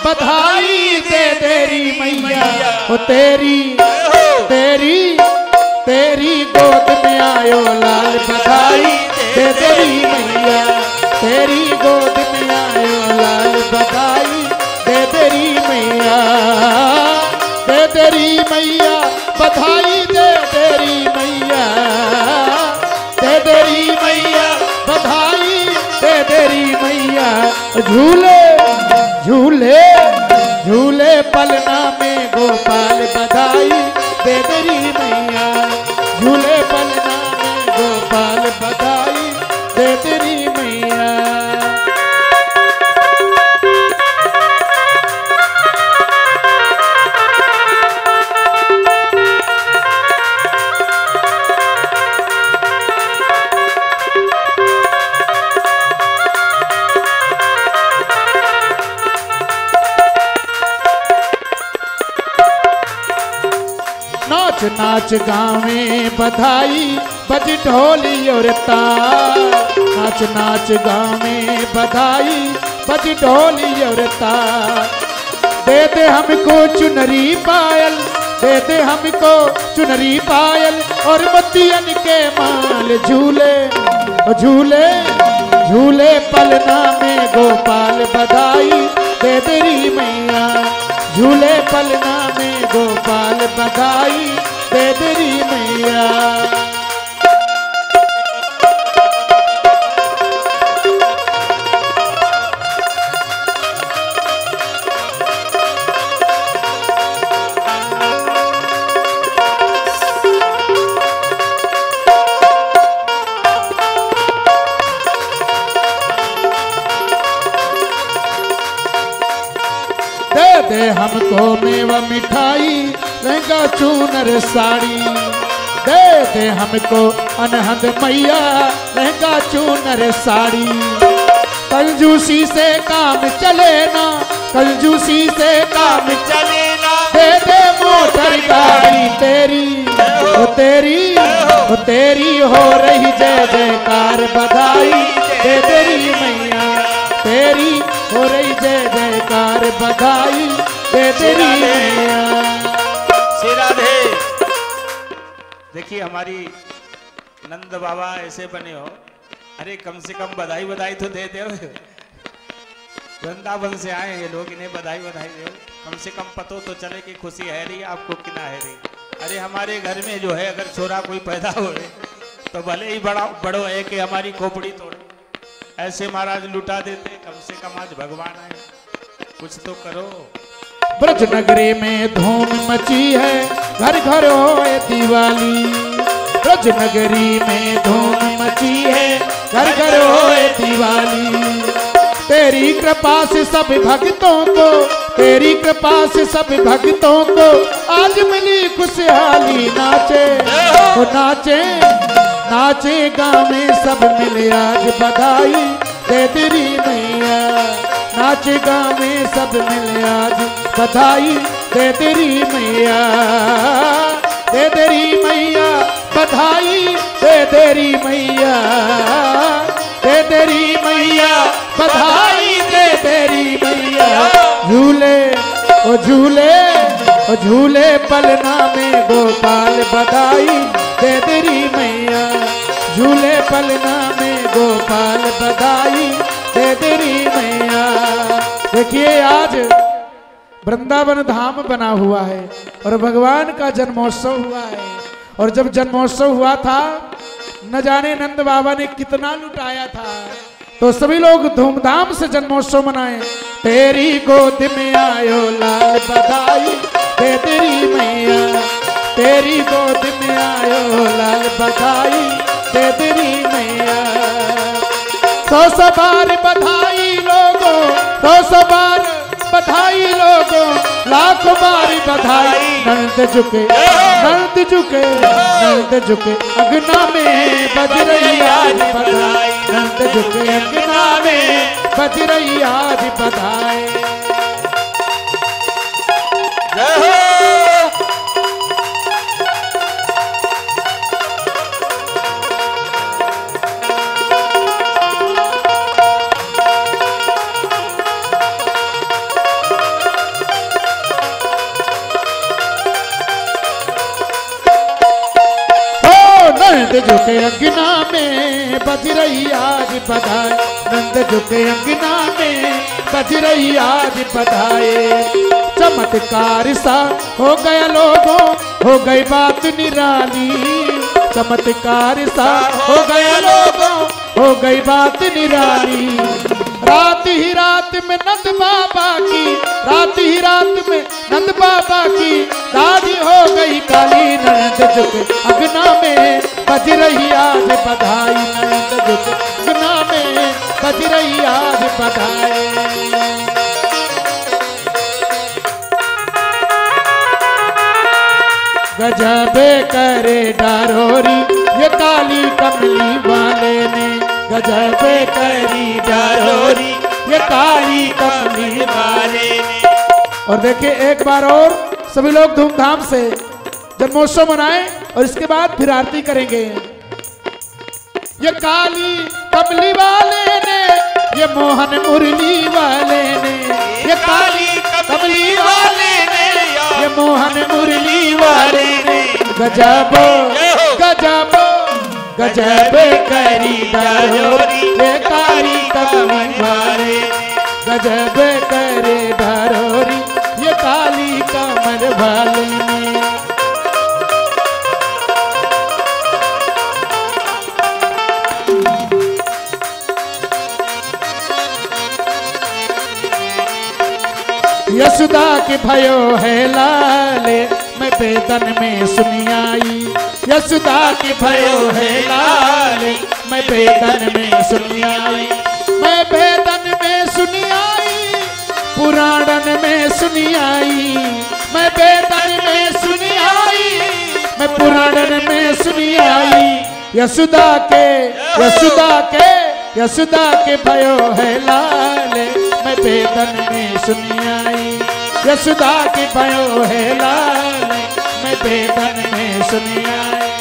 बधाई, दे तेरी मैया, ओ तेरी तेरी तेरी गोद में आयो लाल बधाई, दे तेरी मैया। तेरी गोद में आयो लाल बधाई दे तेरी मैया, दे तेरी मैया बधाई दे तेरी मैया, दे तेरी मैया बधाई दे तेरी मैया। झूले झूले झूले पलना में गोपाल बधाई दे तेरी मैया, झूले पलना में गोपाल बधाई दे तेरी मैया। नाच नाच गावे बधाई बज ढोली और ताल, नाच नाच गावे बधाई बज ढोली और ताल। दे दे हमको चुनरी पायल, दे दे हमको चुनरी पायल और मोतियन के माल। झूले झूले झूले पलना में गोपाल बधाई दे तेरी मैया, झूले पलना में गोपाल बधाई दे तेरी मैया। दे दे हमको मेवा मिठाई लहंगा चूनर साड़ी, दे दे हमको अनहद मैया लहंगा चूनर साड़ी। कंजूसी से काम चले ना, कंजूसी से काम चले ना, दे दे मोटर गाड़ी तेरी ओ तेरी ओ तेरी हो रही जय जयकार बधाई दे तेरी मैया, तेरी हो रही जय जयकार बधाई दे तेरी मैया। श्री राधे। देखिए हमारी नंद बाबा ऐसे बने हो, अरे कम से कम बधाई बधाई तो दे दो। वृंदावन से आए हैं लोग, इन्हें बधाई बधाई दो, कम से कम पतो तो चले कि खुशी है रही आपको कि ना है रही। अरे हमारे घर में जो है अगर छोरा कोई पैदा हो तो भले ही बड़ो है कि हमारी खोपड़ी तोड़े, ऐसे महाराज लुटा देते। कम से कम आज भगवान आए, कुछ तो करो। ब्रज नगरी में धूम मची है घर घर होए दिवाली, ब्रज नगरी में धूम मची है घर घर होए दिवाली। तेरी कृपा से सब भक्तों को, तेरी कृपा से सब भक्तों को आज मिली खुशहाली। नाचे ओ नाचे नाचे गावे सब मिले आज बधाई दे तेरी मैया, नाच गावे सब मिले आज बधाई दे तेरी मैया, दे तेरी मैया बधाई दे तेरी मैया, दे तेरी मैया बधाई दे तेरी मैया। झूले ओ झूले ओ झूले पलना में गोपाल बधाई दे तेरी मैया, झूले पलना में गोपाल बधाई दे तेरी मैया। देखिए आज वृंदावन धाम बना हुआ है और भगवान का जन्मोत्सव हुआ है, और जब जन्मोत्सव हुआ था न जाने नंद बाबा ने कितना लुटाया था, तो सभी लोग धूमधाम से जन्मोत्सव मनाए। तेरी गोद में आयो लाल बधाई दे तेरी मैया, तेरी गोद में आयो लाल बधाई दे तेरी मैया। 100 बार बधाई लोगों, 100 बार बधाई लोगों, लाखों बार बधाई। नंद झुके नंद झुके नंद झुके अगना में बज रही आज बधाई, नंद झुके अगना में बज रही आज बधाई। जय हो। नंद झुके अगना में बज रही आज बधाई, नंद झुके अंगना में बज रही आज बधाई। चमत्कार सा हो गया लोगों, हो गई बात निराली। चमत्कार सा हो गया लोगों, हो गई बात निराली। रात ही रात में नंद बाबा की, रात ही रात में नंद बाबा की दादी हो गई काली। नंद झुके अंगना में बज रही आज बधाई। नंद झुके अंगना में बज रही आज बधाई। गजबे करे डारोरी ये काली कमली वाले ने। गजबे करी डारोरी ये काली कमली वाले ने। और देखिए एक बार और सभी लोग धूमधाम से जन्मोत्सव मनाएं और इसके बाद फिर आरती करेंगे। ये काली कमली वाले ने, ये मोहन मुरली वाले ने। ये काली कमली वाले ने, ये मोहन मुरली वाले ने। गजबो गजबो गजब करी डारोरी ये काली कमली वाले। गजब करे डारोरी ये काली कमल वाले ने। यशोदा के भयो है लाले मैं बेदन में सुनी आई। यशोदा के भयो है लाले मैं बेदन में सुनी आई। मैं बेदन में सुनी आई, पुराणन में सुनी आई। मैं बेदन में सुनी आई, मैं पुराणन में सुनी आई। यशोदा के यशोदा के यशोदा के भयो है लाले मैं बेदन में सुनी आई। यशोदा के भयो है लाले मैं बेदन में सुनी आई।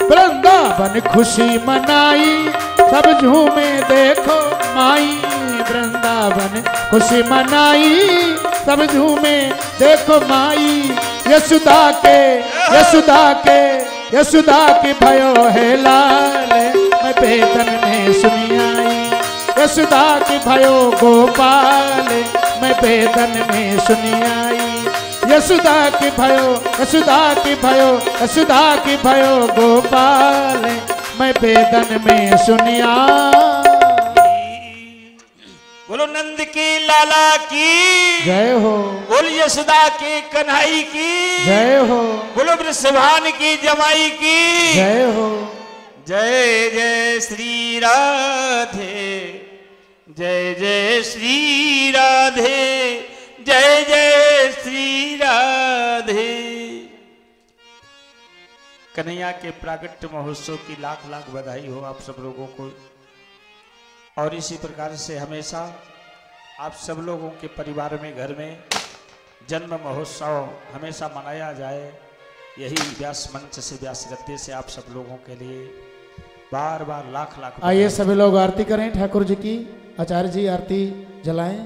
वृंदावन खुशी मनाई सब झूमे देखो माई। वृंदावन खुशी मनाई सब झूमे देखो माई। यशोदा के यशोदा के यशोदा के भयो है लाले मैं बेदन में सुनी आई। यशोदा के भयो गोपाल मैं बेदन में सुनी आई। यशोदा के भयो यशोदा के भयो यशोदा के भयो गोपाल मैं बेदन में सुनिया। बोलो नंद की लाला की जय हो। बोल यशोदा के कन्हई की जय हो। बोलो वृषभान की जमाई की जय हो। जय जय श्री राधे, जय जय श्री राधे, जय जय श्री राधे। कन्हैया के प्रागट्य महोत्सव की लाख लाख बधाई हो आप सब लोगों को। और इसी प्रकार से हमेशा आप सब लोगों के परिवार में घर में जन्म महोत्सव हमेशा मनाया जाए, यही व्यास मंच से व्यास गद्दे से आप सब लोगों के लिए बार बार लाख लाख। आइए सभी लोग आरती करें ठाकुर जी की। आचार्य जी आरती जलाएं।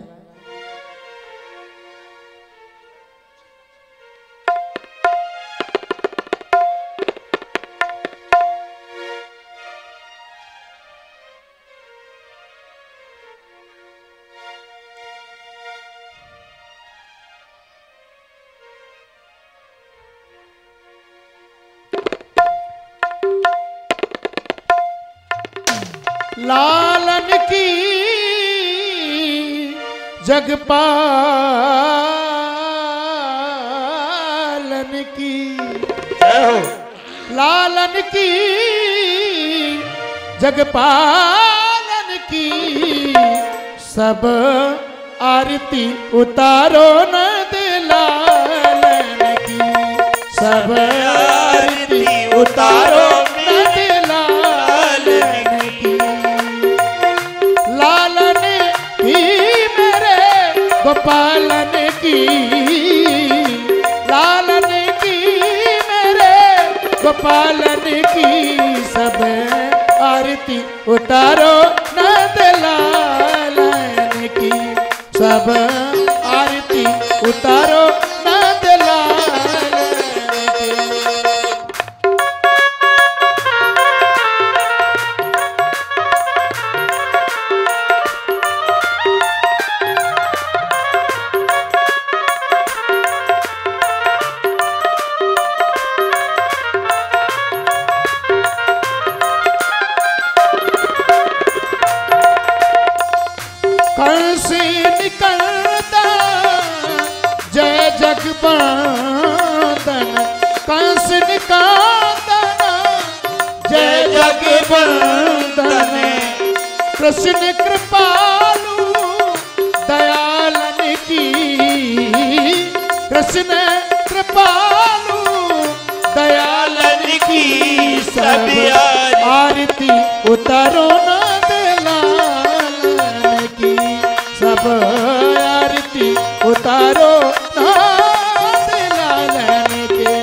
लालन की जगपालन की लालन की जगपालन की सब आरती उतारो नंद लालन की। सब आरती उतारो नंद लालन की। लालन की मेरे गोपालन की। लालन की मेरे गोपालन की सब आरती उतारो नंद लालन की सब आरती उतारो नंद लालन की। जगबंदन कंस निकांदन जय जगबंदन कृष्ण कृपालु दयालन की कृष्ण कृपालु दयालन की सब आरती उतारो नंद लालन की सब आरती उतारो नंद लालन के।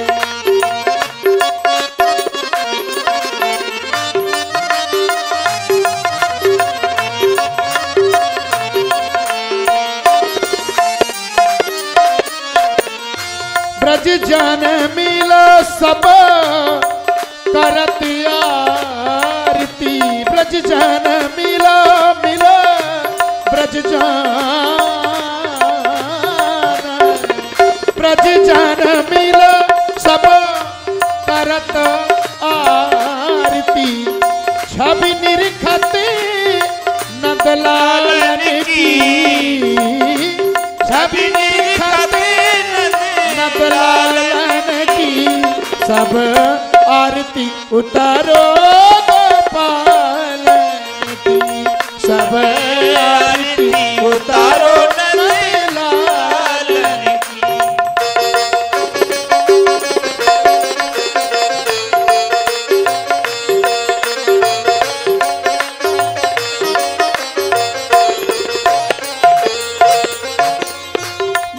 ब्रज जन मिलो सब करत आरती ब्रज जन मिलो मिलो ब्रज जन मिलो सब करत आरती छवि निरखते नंद लालन की छवि निरखते नंद लालन की सब आरती उतारो गोपालन की सब आरती उतारो नंद लालन की।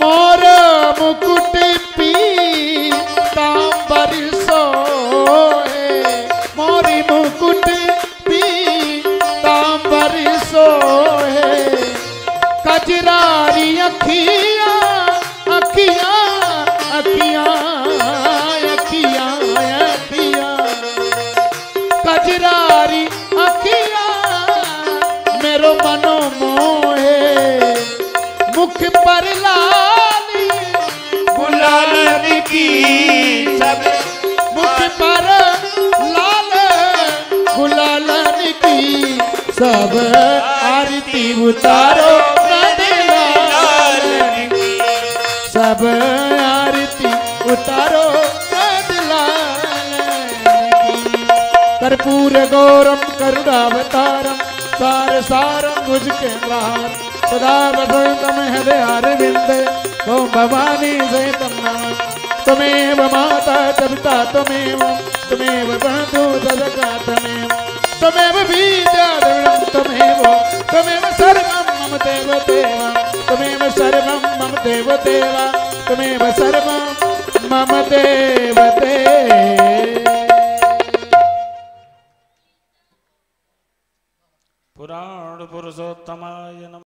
मोर मुकुट पीतांबर सोहे मोरी मुकुट पीतांबर सोहे कजरारी अखियां अखियां अखियां अखियां अखियां कजरारी अखियां मेरो मनो मोहे मुख पर लाली गुलालन की सब मुख पर लाल गुलालन की सब आरती उतारो नंद लालन की सब आरती उतारो नंद लालन की। कर्पूर गौरम करुणावतारम सार सारम भुज के द्वार सदा वसंतम हृदय अरविंदे ओम भवानी सहितं नमः। त्वमेव माता च पिता त्वमेव बन्धु सखा त्वमेव विद्याधरं त्वमेव सर्वं मम देवदेव त्वमेव सर्वं मम देवदेव त्वमेव सर्वं मम देवदेव। पुराण पुरुषोत्तमाय नमः।